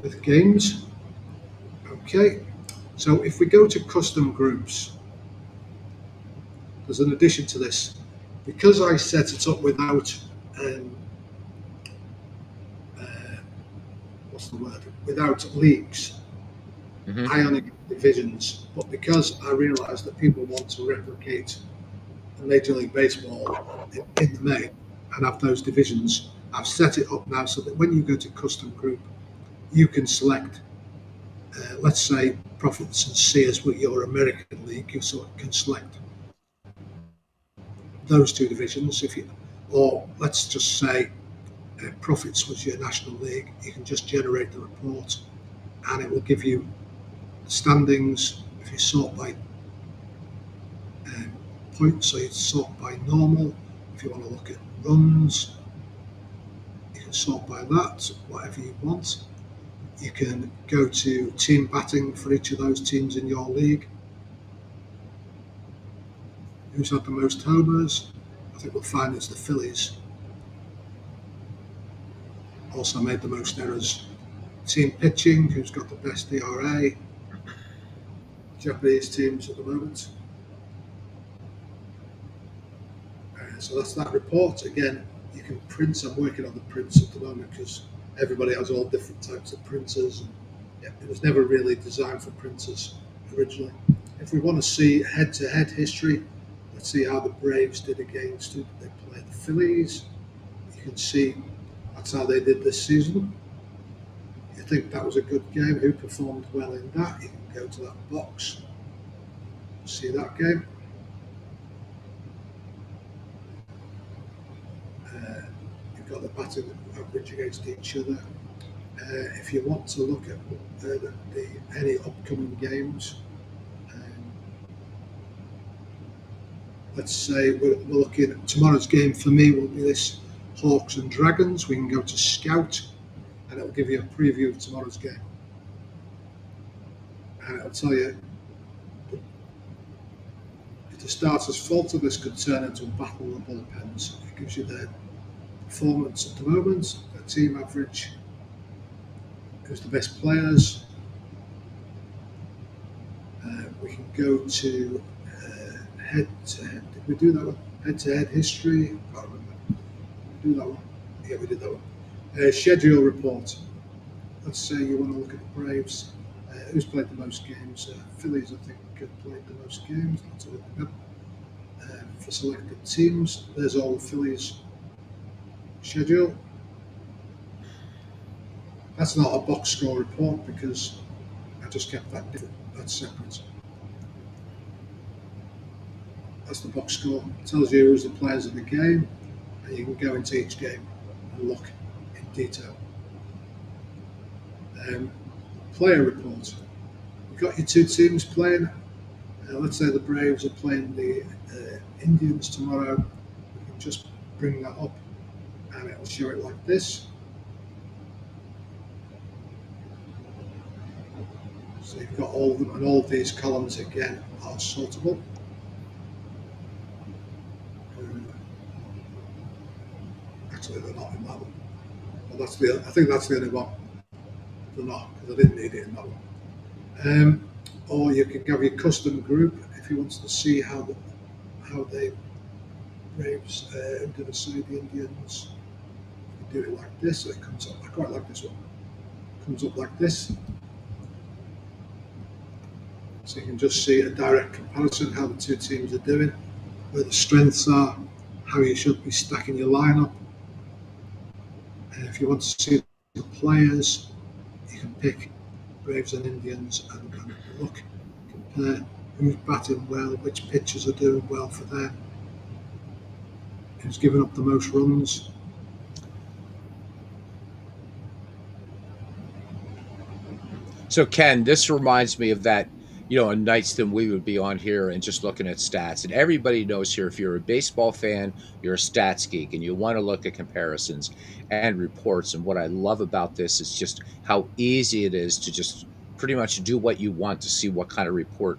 With games. Okay, so if we go to custom groups, there's an addition to this. Because I set it up without, without leagues, I only get divisions. But because I realised that people want to replicate Major League Baseball in the main and have those divisions, I've set it up now so that when you go to custom group, you can select, let's say, Profits and Sears with your American League. You can select those 2 divisions. Or let's just say Profits was your National League. You can just generate the report, and it will give you standings. If you sort by points, so you sort by normal. If you want to look at runs, you can sort by that, whatever you want. You can go to team batting for each of those teams in your league. Who's had the most homers? I think we'll find it's the Phillies. also made the most errors. Team pitching, who's got the best ERA? Japanese teams at the moment. So that's that report. Again, you can print. I'm working on the prints at the moment because everybody has all different types of printers. And yeah, it was never really designed for printers originally. If we want to see head-to-head history, let's see how the Braves did against who they played, the Phillies. You can see that's how they did this season. You think that was a good game? Who performed well in that? You can go to that box, see that game. Uh, you've got the batting average against each other. If you want to look at any upcoming games, um, let's say we're looking at tomorrow's game for me will be this Hawks and Dragons. We can go to Scout and it'll give you a preview of tomorrow's game. And it'll tell you if the starters falter, this could turn into a battle of bullpens. It gives you their performance at the moment, their team average, who's the best players. We can go to head to head. Did we do that one? Head to head history. I can't remember. Did we do that one? Yeah, we did that one. Schedule report. Let's say you want to look at the Braves. Who's played the most games? Phillies, I think, played the most games. Let's look at them. For selected teams, there's all the Phillies schedule. That's not a box score report because I just kept that different. That's separate. That's the box score. It tells you who's the players in the game, and you can go into each game and look in detail. Player report. You've got your two teams playing. Let's say the Braves are playing the Indians tomorrow. We can just bring that up and it'll show it like this. So you've got all of them, and all of these columns again are sortable. Actually, they're not in that one. Well, I think that's the only one. They're not because I didn't need it in that one. Or you can have your custom group if you want to see how they Braves did I say the Indians. You do it like this, it comes up. I quite like this one. It comes up like this. So you can just see a direct comparison how the two teams are doing, where the strengths are, how you should be stacking your lineup. And if you want to see the players, you can pick Braves and Indians and kind of look, compare who's batting well, which pitchers are doing well for them, who's given up the most runs. So Ken, this reminds me of that, on nights that we would be on here and just looking at stats. And everybody knows here, if you're a baseball fan, you're a stats geek and you want to look at comparisons and reports. And what I love about this is just how easy it is to just pretty much do what you want to see what kind of report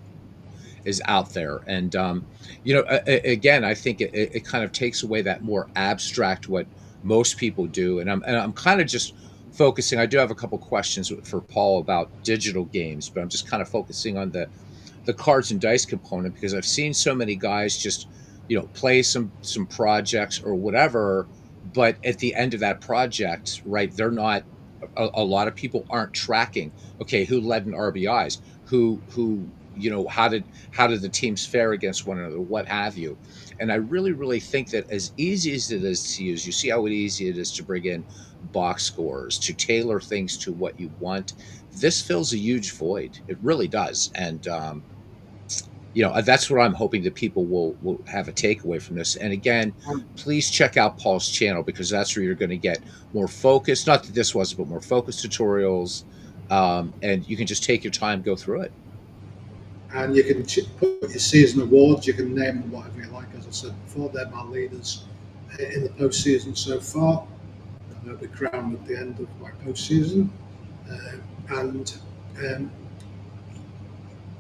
is out there. And again, I think it kind of takes away that more abstract what most people do. And I'm kind of just focusing. I do have a couple questions for Paul about digital games, but I'm just kind of focusing on the cards and dice component because I've seen so many guys just play some projects or whatever, but at the end of that project, right, they're not. A lot of people aren't tracking. Okay, who led in RBIs? Who how did the teams fare against one another? What have you? And I really think that as easy as it is to use, you see how easy it is to bring in box scores, to tailor things to what you want. This fills a huge void. It really does. And that's what I'm hoping that people will have a takeaway from this. And again, please check out Paul's channel because that's where you're going to get more focused. Not that this was, but more focused tutorials. And you can just take your time, go through it. And you can put your season awards. You can name them whatever you like. As I said before, they're my leaders in the postseason so far. They'll be crowned at the end of my postseason. And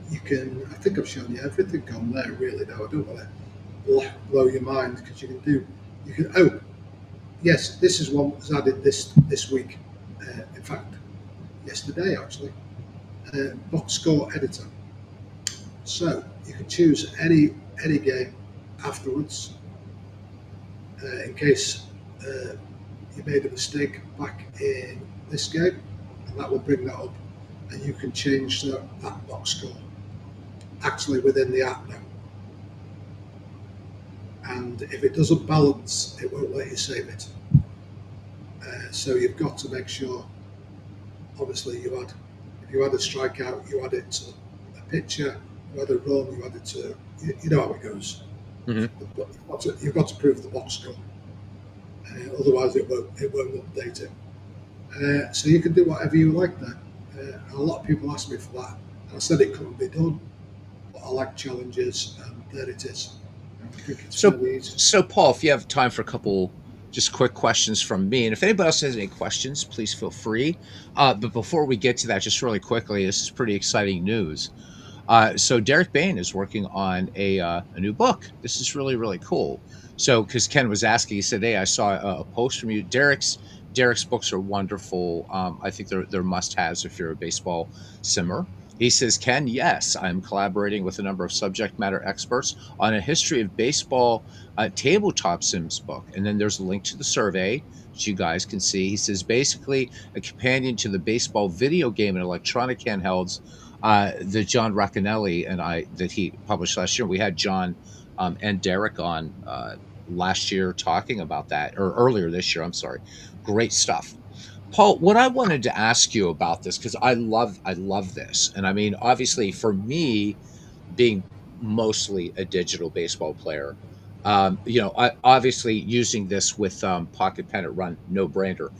you can, I think I've shown you everything on there really now. I don't want to blow your mind because you can yes, this is one that's added this week. In fact, yesterday actually. Box score editor. So you can choose any game afterwards in case you made a mistake back in this game, and that will bring that up, and you can change that box score actually within the app now. And if it doesn't balance, it won't let you save it. So you've got to make sure. Obviously, if you had a strikeout, you add it to a pitcher. You had a run, you add it to. You know how it goes. Mhm. You've got to prove the box score. Otherwise, it won't update it. So you can do whatever you like there. A lot of people ask me for that. I said it couldn't be done, but I like challenges, and there it is. I think it's So, fairly easy. so Paul, if you have time for a couple just quick questions from me, and if anybody else has any questions, please feel free. But before we get to that, just really quickly, this is pretty exciting news. So Derek Bain is working on a new book. This is really really cool. So because Ken was asking, he said, "Hey, I saw a post from you. Derek's books are wonderful. I think they're must haves if you're a baseball simmer." He says, "Ken, yes, I'm collaborating with a number of subject matter experts on a history of baseball tabletop sims book." And then there's a link to the survey, which you guys can see. He says, basically a companion to the baseball video game and electronic handhelds that John Racconelli and I that he published last year. We had John and Derek on last year talking about that, or earlier this year. I'm sorry. Great stuff. Paul, what I wanted to ask you about this, because I love this, and I mean, obviously, for me, being mostly a digital baseball player, I obviously using this with Pocket Pen at Run, no brainer.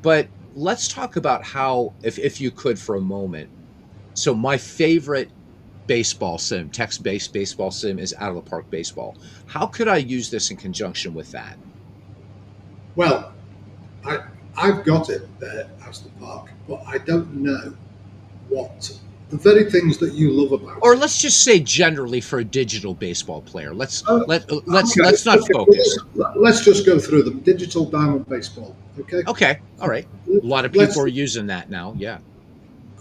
But let's talk about how, if you could for a moment. So my favorite baseball sim, text-based baseball sim, is Out of the Park Baseball. How could I use this in conjunction with that? Well, I I've got it there as the park, but I don't know what the very things that you love about Or it. let's just say generally for a digital baseball player. Let's Uh, let let's okay, let's not okay. Well, focus. let's just go through them. Digital diamond baseball. Okay. Okay, all right. A lot of people Let's. are using that now. Yeah.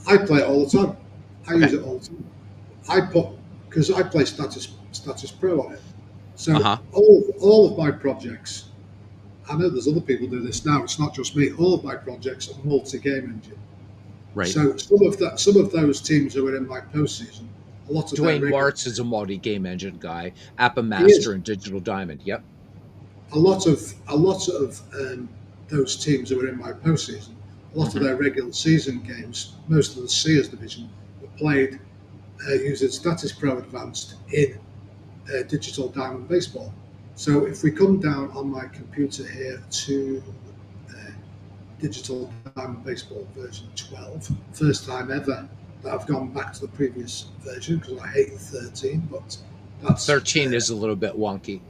I play it all the time. I use Okay. it all the time. I put because I play status pro on it. Uh So huh. all of my projects. I know there's other people do this now. It's not just me. All of my projects are multi-game engine. Right. So some of those teams who are in my postseason, a lot of their Dwayne regular. Martz is a multi-game engine guy. Appa He Master is and Digital Diamond. Yep. a lot of those teams who are in my postseason. A lot of Hmm. their regular season games, most of the Sears division, were played using Status Pro Advanced in Digital Diamond Baseball. So if we come down on my computer here to uh, Digital Diamond Baseball version 12, first time ever that I've gone back to the previous version because I hate 13, but that's 13 is a little bit wonky.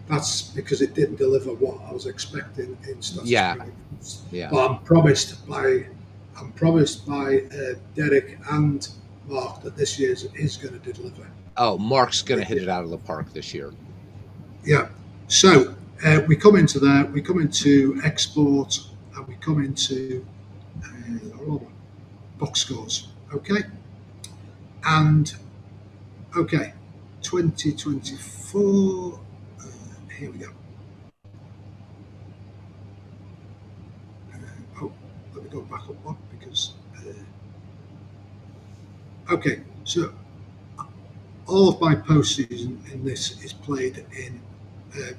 that's because it didn't deliver what I was expecting in Status Yeah. Pro. Yeah. But I'm promised by Derek and Mark that this year's is going to deliver. Oh, Mark's going to hit it out of the park this year. Yeah. So we come into there. We come into export, and we come into box scores. Okay. And okay, 2024. Here we go. Oh, let me go back up one because. Okay, so all of my postseason in this is played uh,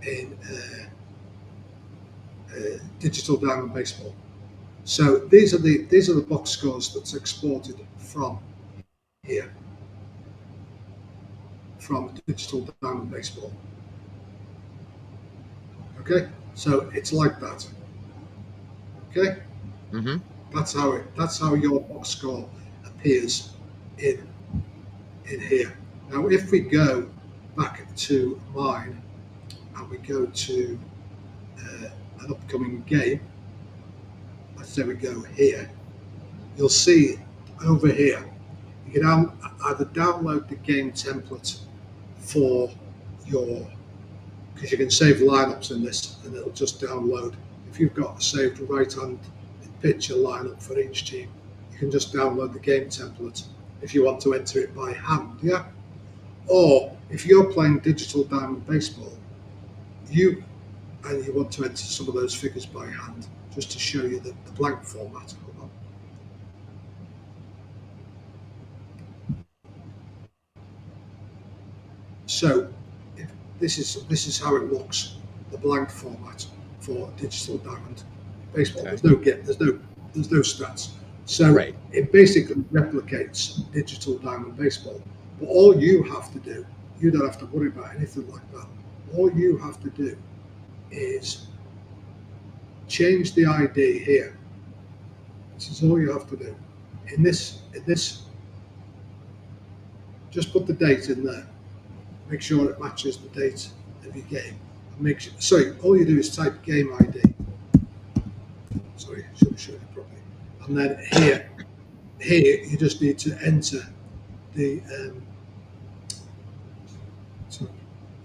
in digital diamond baseball. So these are the box scores that's exported from here from digital diamond baseball. Okay, so it's like that. Okay, Hmm. that's how your box score appears in here. Now, if we go back to mine and we go to an upcoming game, let's say we go here, you'll see over here, you can either download the game template for your because you can save lineups in this, and it'll just download. If you've got a saved right-hand picture lineup for each team, you can just download the game template if you want to enter it by hand, yeah? Or if you're playing digital diamond baseball, you want to enter some of those figures by hand, just to show you the blank format. Hold on. So this is how it looks, the blank format for digital diamond baseball. Okay. There's no stats. So Right. it basically replicates digital diamond baseball. But all you have to do, you don't have to worry about anything like that. All you have to do is change the ID here. This is all you have to do. In this, just put the date in there. Make sure it matches the date of your game. All you do is type game ID. Sorry, I should have shown it properly. And then here you just need to enter the.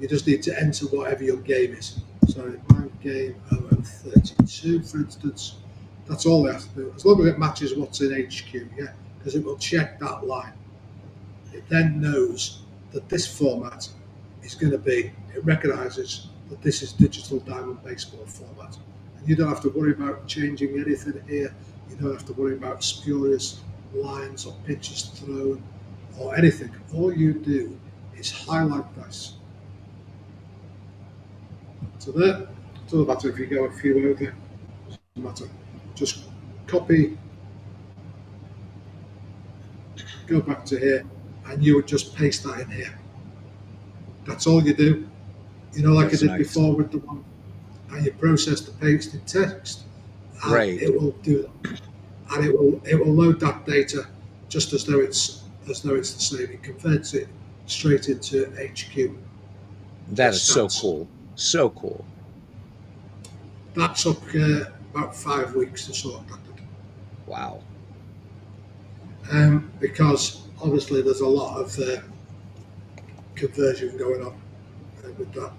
You just need to enter whatever your game is. So my game 32, for instance. That's all they have to do. As long as it matches what's in HQ, yeah, because it will check that line. It then knows that this format is going to be. It recognises that this is digital diamond baseball format. You don't have to worry about changing anything here. You don't have to worry about spurious lines or pitches thrown or anything. All you do is highlight this. So there, it doesn't matter if you go a few over, it doesn't matter. Just copy, go back to here, and you would just paste that in here. That's all you do. You know, like I did before with the one. And you process the pasted text, and right. It will do that, and it will load that data just as though it's the same. It converts it straight into HQ. That is so cool. So cool. That took about 5 weeks to sort that. Wow. Because obviously there's a lot of conversion going on with that.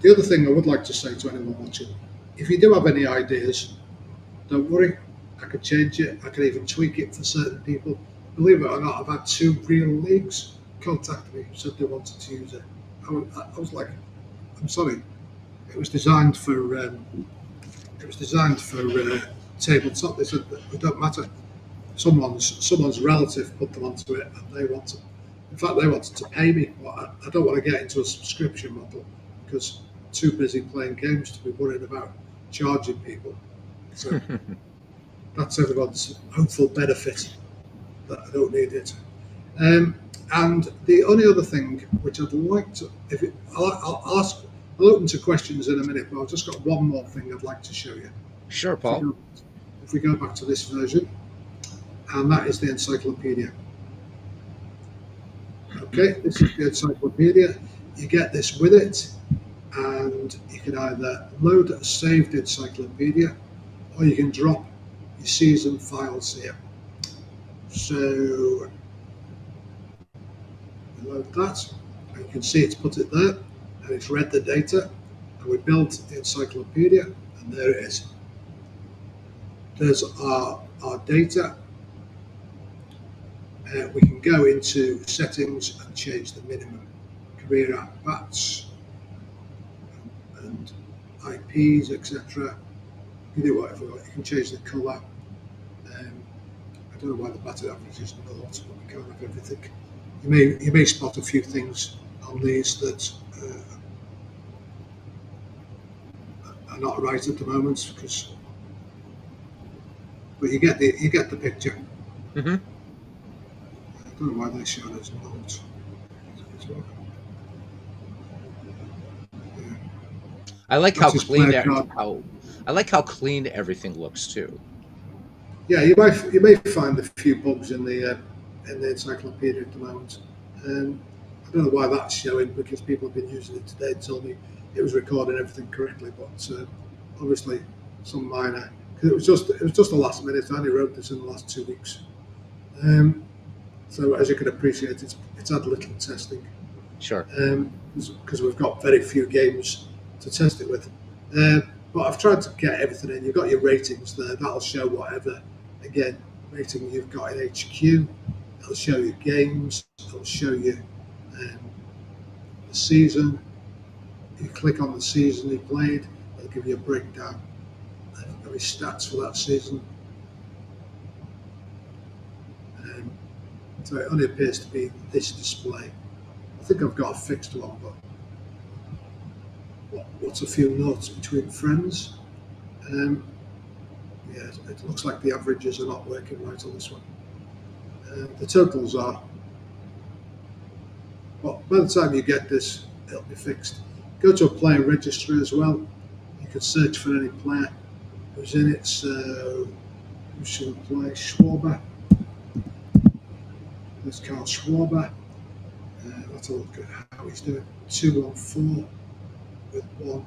The other thing I would like to say to anyone watching, if you do have any ideas, don't worry, I can change it, I can even tweak it for certain people. Believe it or not, I've had 2 real leagues contact me and said they wanted to use it. I was like, I'm sorry, it was designed for tabletop. They said it don't matter. Someone's relative put them onto it, and they wanted. In fact, they wanted to pay me. But I don't want to get into a subscription model because I'm too busy playing games to be worried about charging people. So that's everyone's hopeful benefit. That I don't need it. And the only other thing which I'd like to, I'll open to questions in a minute, but I've just got one more thing I'd like to show you. Sure, Paul. If we go back to this version, and that is the encyclopedia. Okay, this is the encyclopedia. You get this with it, and you can either load a saved encyclopedia, or you can drop your season files here. So load that, and you can see it's put it there, and it's read the data, and we built the encyclopedia, and there it is. There's our data. We can go into settings and change the minimum career at bats and IPs, etc. You can do whatever you want. You can change the colour. I don't know why the batting average is not, but we can't have everything. You may spot a few things on these that are not right at the moment, but you get the picture. Mm-hmm. I don't know why they show those notes. Yeah. I like how clean how clean everything looks too. Yeah, you may find a few bugs in the encyclopedia at the moment. I don't know why that's showing, because people have been using it today and told me it was recording everything correctly, but obviously some minor. Because it was just the last minute. I only wrote this in the last 2 weeks. So as you can appreciate, it's had little testing. Sure. because we've got very few games to test it with. Uh, but I've tried to get everything in. You've got your ratings there. That'll show whatever, again, rating you've got in HQ. It'll show you games. It'll show you um, the season. You click on the season you played. It'll give you a breakdown of his stats for that season. Um, so it only appears to be this display. I think I've got a fixed one, but what's a few notes between friends? Um, yeah, it looks like the averages are not working right on this one. The totals are, well, by the time you get this, it'll be fixed. Go to a player registry as well. You can search for any player who's in it. So, who should play? Schwarber. There's Carl Schwarber. Let's have a look at how he's doing. 2 on 4 with 1.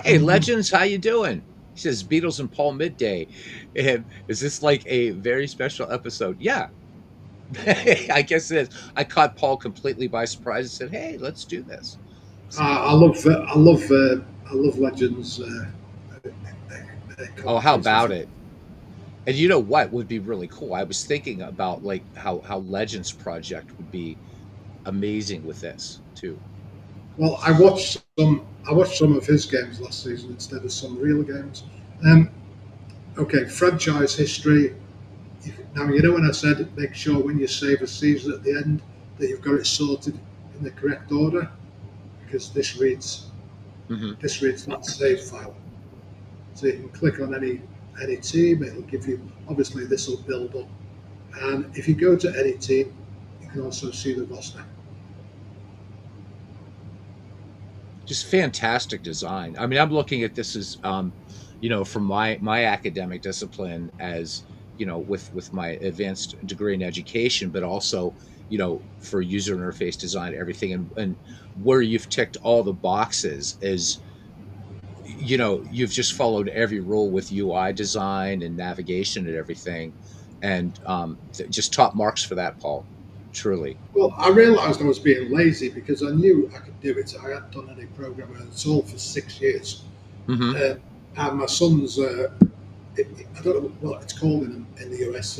Hey, Legends, how you doing? He says Beatles and Paul midday. And is this like a very special episode? Yeah, I guess it is. I caught Paul completely by surprise and said, "Hey, let's do this." So, I love Legends. oh, how Commentaries as about well. it? And you know what would be really cool? I was thinking about like how Legends Project would be amazing with this too. Well, I watched some of his games last season instead of some real games. Um, okay, franchise history. Now you know when I said make sure when you save a season at the end that you've got it sorted in the correct order because Hmm. this reads that save file. So you can click on any team. It'll give you obviously this will build up, and if you go to any team, you can also see the roster. Just fantastic design. I mean, I'm looking at this as, from my academic discipline as with my advanced degree in education, but also for user interface design, everything, and where you've ticked all the boxes is you've just followed every rule with UI design and navigation and everything, and just top marks for that, Paul. Truly. Well, I realised I was being lazy because I knew I could do it. I hadn't done any programming at all for 6 years. Hmm. Uh, and my son's, I don't know what it's called in the US.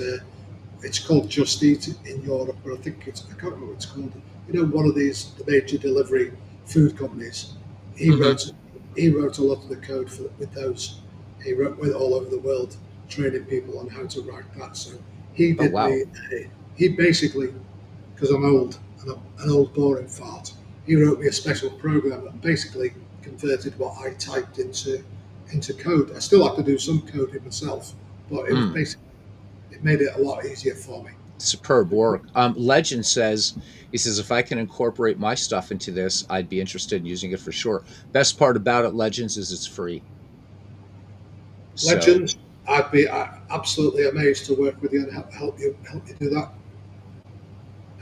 It's called Just Eat in Europe, but I think I can't remember what it's called. One of these the major delivery food companies. He Hmm. wrote he wrote a lot of the code with those. He went all over the world training people on how to write that. So he Oh, did wow. me. He basically, because I'm old and I'm an old boring fart, he wrote me a special program that basically converted what I typed into code. I still have to do some coding myself, but it was Mm. basically it made it a lot easier for me. Superb work. Legend says, he says, if I can incorporate my stuff into this, I'd be interested in using it for sure. Best part about it, Legends, is it's free. So, Legends, I'd be absolutely amazed to work with you and help you do that.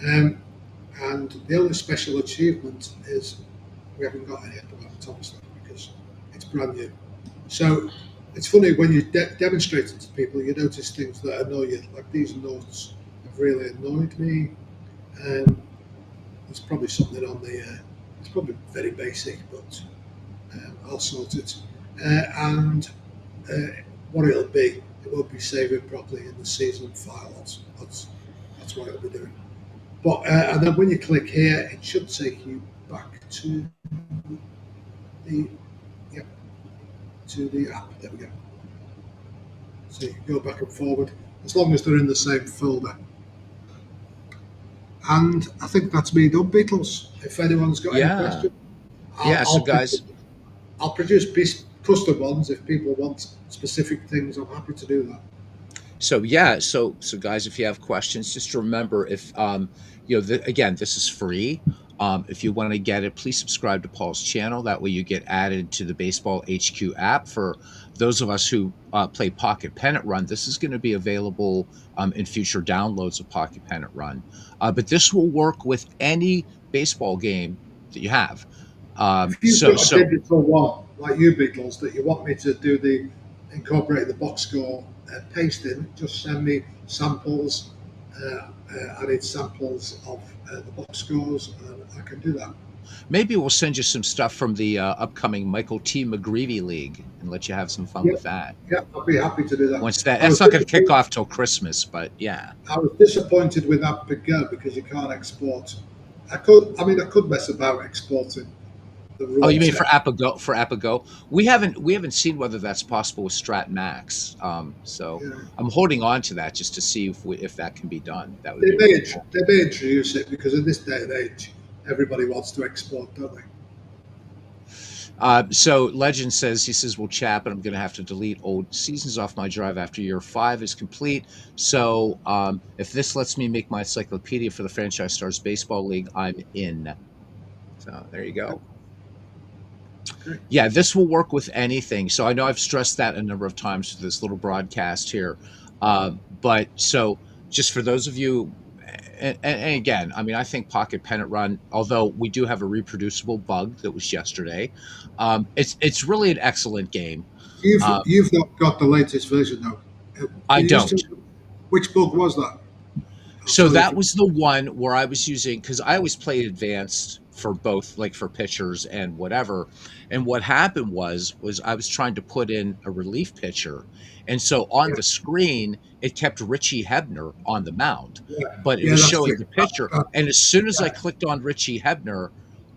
Um, and the only special achievement is we haven't got any at the moment, obviously, because it's brand new. So it's funny when you demonstrate it to people, you notice things that annoy you. Like these notes have really annoyed me. Um, there's probably something on the. It's probably very basic, but I'll sort it. And what it'll be, it won't be saving properly in the season file. That's what it'll be doing. But and then when you click here, it should take you back to the yeah, to the app. There we go. So you can go back and forward as long as they're in the same folder. And I think that's me done, Beatles. If anyone's got any yeah. questions, I'll Yeah. So, I'll, guys, I'll produce custom ones if people want specific things. I'm happy to do that. so guys, if you have questions, just remember, if again, this is free. If you want to get it, please subscribe to Paul's channel. That way you get added to the Baseball HQ app. For those of us who play Pocket Pennant Run, this is going to be available in future downloads of Pocket Pennant Run. But this will work with any baseball game that you have. If you've So got a so digital one like you Beatles that you want me to do the incorporate the box score paste in, just send me samples I need samples of the box scores, and I can do that. Maybe we'll send you some stuff from the upcoming Michael T. McGreevy League and let you have some fun Yeah, with that. yeah, I'll be happy to do that. Once that I was that's not going to kick disappointed. off till Christmas, but yeah. I was disappointed with that big girl because you can't export. I could. I mean, I could mess about exporting the Oh, raw you mean for text. Apago? For Apago, we haven't seen whether that's possible with Strat Max. So Yeah. I'm holding on to that just to see if that can be done. That would be really cool. They may introduce it because in this day and age, everybody wants to export, don't they? So Legend says he says we'll chat, but I'm going to have to delete old seasons off my drive after year 5 is complete. So if this lets me make my encyclopedia for the Franchise Stars Baseball League, I'm in. So there you Yep. go. Okay. Yeah, this will work with anything. So I know I've stressed that a number of times for this little broadcast here. But so just for those of you, and again, I mean, I think Pocket Pennant Run, although we do have a reproducible bug that was yesterday, it's really an excellent game. Uh, You've not got the latest version though. I Can you just don't. tell me which bug was that? I'll So tell you if that it. was the one where I was using because I always played advanced for both, like for pitchers and whatever. And what happened was I was trying to put in a relief pitcher, and so on Yeah, the screen it kept Richie Hebner on the mound, yeah, but it yeah. was That's showing it. the pitcher. And as soon as I Yeah, clicked on Richie Hebner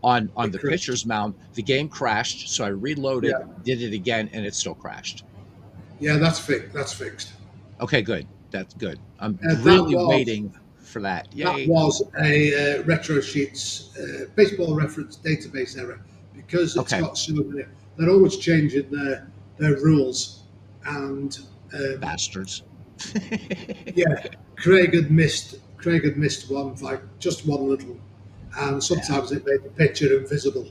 on it the crashed. pitcher's mound, the game crashed. So I reloaded, Yeah, did it again, and it still crashed. yeah. That's fixed. That's fixed. Okay, good. That's good. I'm That really was waiting for that. that Yay. was a retro sheets baseball reference database error because it's Okay. got so many. They're always changing their rules, and Bastards. yeah, Craig had missed one, like just one little, and Yeah. sometimes it made the picture invisible.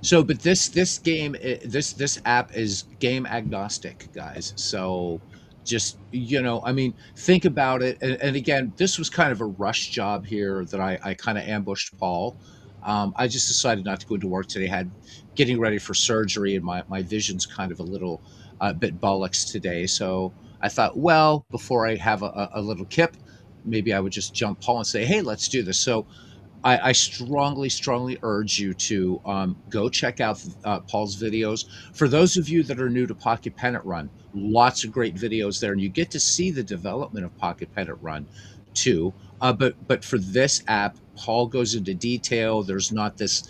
So, but this game, this app is game agnostic, guys. So, just I mean, think about it. And again, this was kind of a rush job here that I kind of ambushed Paul. I just decided not to go into work today. Had getting ready for surgery, and my vision's kind of a little bit bollocks today. So I thought, well, before I have a little kip, maybe I would just jump Paul and say, hey, let's do this. So I strongly, strongly urge you to go check out Paul's videos. For those of you that are new to Pocket Pennant Run, lots of great videos there, and you get to see the development of Pocket Pennant Run too. But for this app, Paul goes into detail. There's not this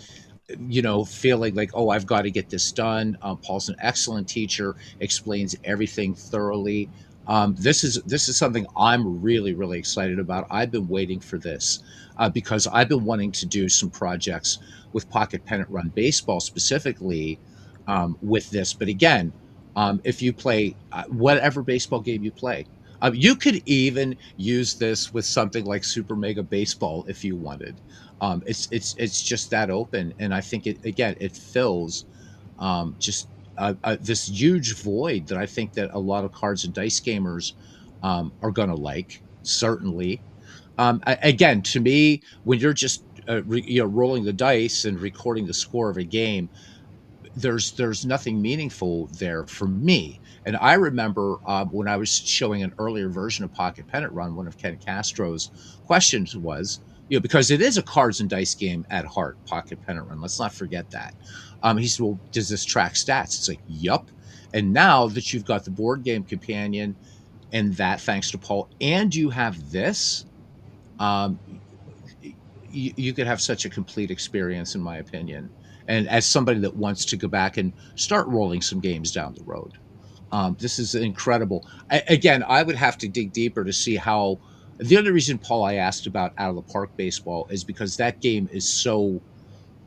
feeling like, oh, I've got to get this done. Paul's an excellent teacher, explains everything thoroughly. This is something I'm really, really excited about. I've been waiting for this because I've been wanting to do some projects with Pocket Pennant Run Baseball specifically with this. But again, if you play whatever baseball game you play, you could even use this with something like Super Mega Baseball if you wanted. It's just that open, and I think it fills just this huge void that I think that a lot of cards and dice gamers are going to like. Certainly, again, to me, when you're just rolling the dice and recording the score of a game, there's nothing meaningful there for me. And I remember when I was showing an earlier version of Pocket Pennant Run, one of Ken Castro's questions was, because it is a cards and dice game at heart, Pocket Pennant Run. Let's not forget that. He said, well, does this track stats? It's like, yup. And now that you've got the board game companion and that, thanks to Paul, and you have this, um, you could have such a complete experience, in my opinion. And as somebody that wants to go back and start rolling some games down the road, this is incredible. Again, I would have to dig deeper to see how. The other reason, Paul, I asked about Out of the Park Baseball is because that game is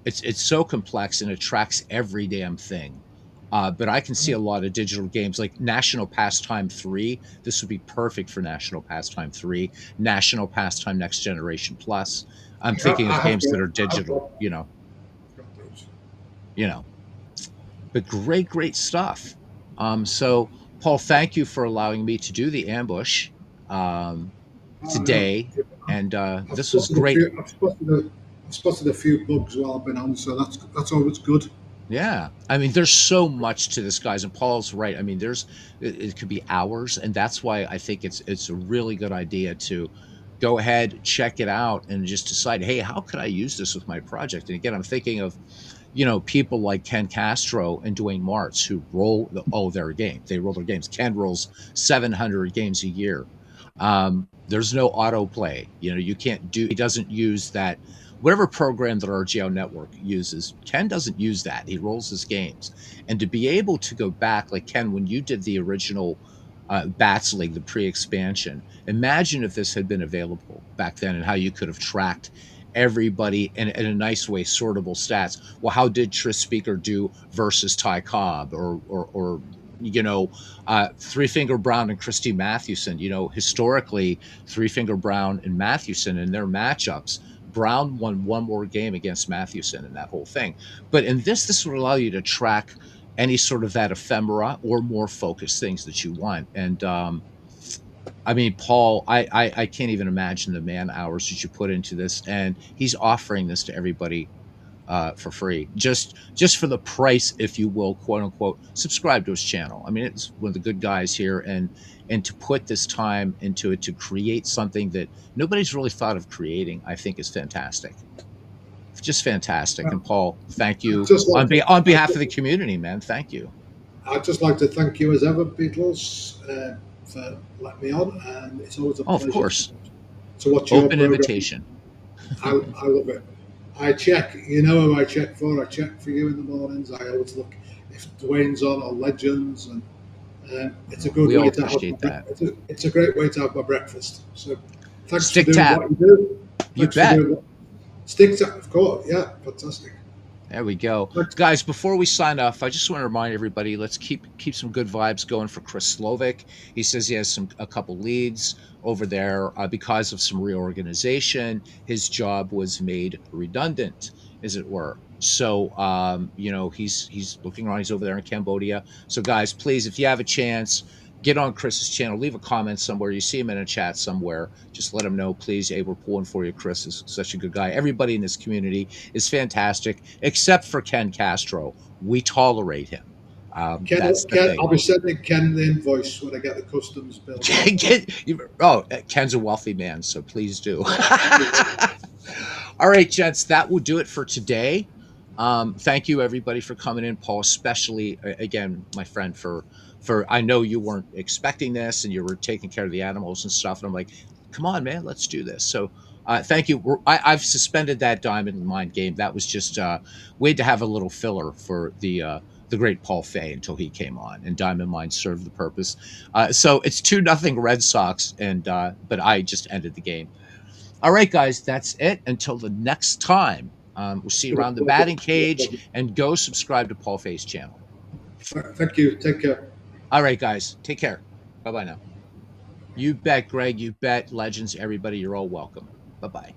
it's so complex and it tracks every damn thing. But I can see a lot of digital games like National Pastime 3. This would be perfect for National Pastime 3, National Pastime Next Generation Plus. I'm thinking of games that are I have digital, got those. you know, but great, great stuff. So, Paul, thank you for allowing me to do the ambush No, today. And I've this was spotted a great. few. I've spotted a few bugs while I've been on, so that's always good. Yeah. I mean, there's so much to this, guys, and Paul's right. I mean, it could be hours, and that's why I think it's a really good idea to go ahead, check it out, and just decide, hey, how could I use this with my project? And again, I'm thinking of, people like Ken Castro and Dwayne Martz who their game. They roll their games. Ken rolls 700 games a year. There's no autoplay. You can't do. He doesn't use that. Whatever program that RGO Network uses, Ken doesn't use that. He rolls his games, and to be able to go back, like Ken, when you did the original Bats League, the pre-expansion. Imagine if this had been available back then, and how you could have tracked everybody in a nice way, sortable stats. Well, how did Tris Speaker do versus Ty Cobb, or Three Finger Brown and Christy Mathewson? Historically, Three Finger Brown and Mathewson in their matchups. Brown won one more game against Mathewson in that whole thing. But in this would allow you to track any sort of that ephemera or more focused things that you want. And I mean, Paul, I can't even imagine the man hours that you put into this, and he's offering this to everybody for free, just for the price, if you will, quote unquote. Subscribe to his channel. I mean, it's one of the good guys here, and to put this time into it to create something that nobody's really thought of creating, I think is fantastic. Just fantastic. And Paul, thank you on behalf of the community, man. Thank you. I'd just like to thank you as ever, Beatles, for letting me on, and it's always a pleasure. Of course. To watch your open program. Invitation. I love it. I check, who I check for. I check for you in the mornings. I always look if Dwayne's on or Legends, and it's a good way to have that. It's a great way to have my breakfast. So thanks for doing what you do. You bet. Stick tap, of course. Yeah, fantastic. There we go. Guys, before we sign off, I just want to remind everybody, let's keep some good vibes going for Chris Slovic. He says he has a couple leads over there because of some reorganization. His job was made redundant, as it were. So, he's looking around. He's over there in Cambodia. So, guys, please, if you have a chance, get on Chris's channel, leave a comment somewhere. You see him in a chat somewhere, just let him know, please. Hey, we're pulling for you. Chris is such a good guy. Everybody in this community is fantastic, except for Ken Castro. We tolerate him. I'll be sending Ken the invoice when I get the customs bill. Ken's a wealthy man, so please do. All right, gents, that will do it for today. Thank you, everybody, for coming in. Paul, especially, again, my friend, for I know you weren't expecting this and you were taking care of the animals and stuff. And I'm like, come on, man, let's do this. So thank you. I've suspended that Diamond Mine game. That was just we had to have a little filler for the great Paul Fay until he came on, and Diamond Mine served the purpose. So it's 2-0 Red Sox, and but I just ended the game. All right, guys, that's it. Until the next time, we'll see you around the batting cage, and go subscribe to Paul Fay's channel. Thank you. Take care. All right, guys. Take care. Bye-bye now. You bet, Greg. You bet, Legends. Everybody, you're all welcome. Bye-bye.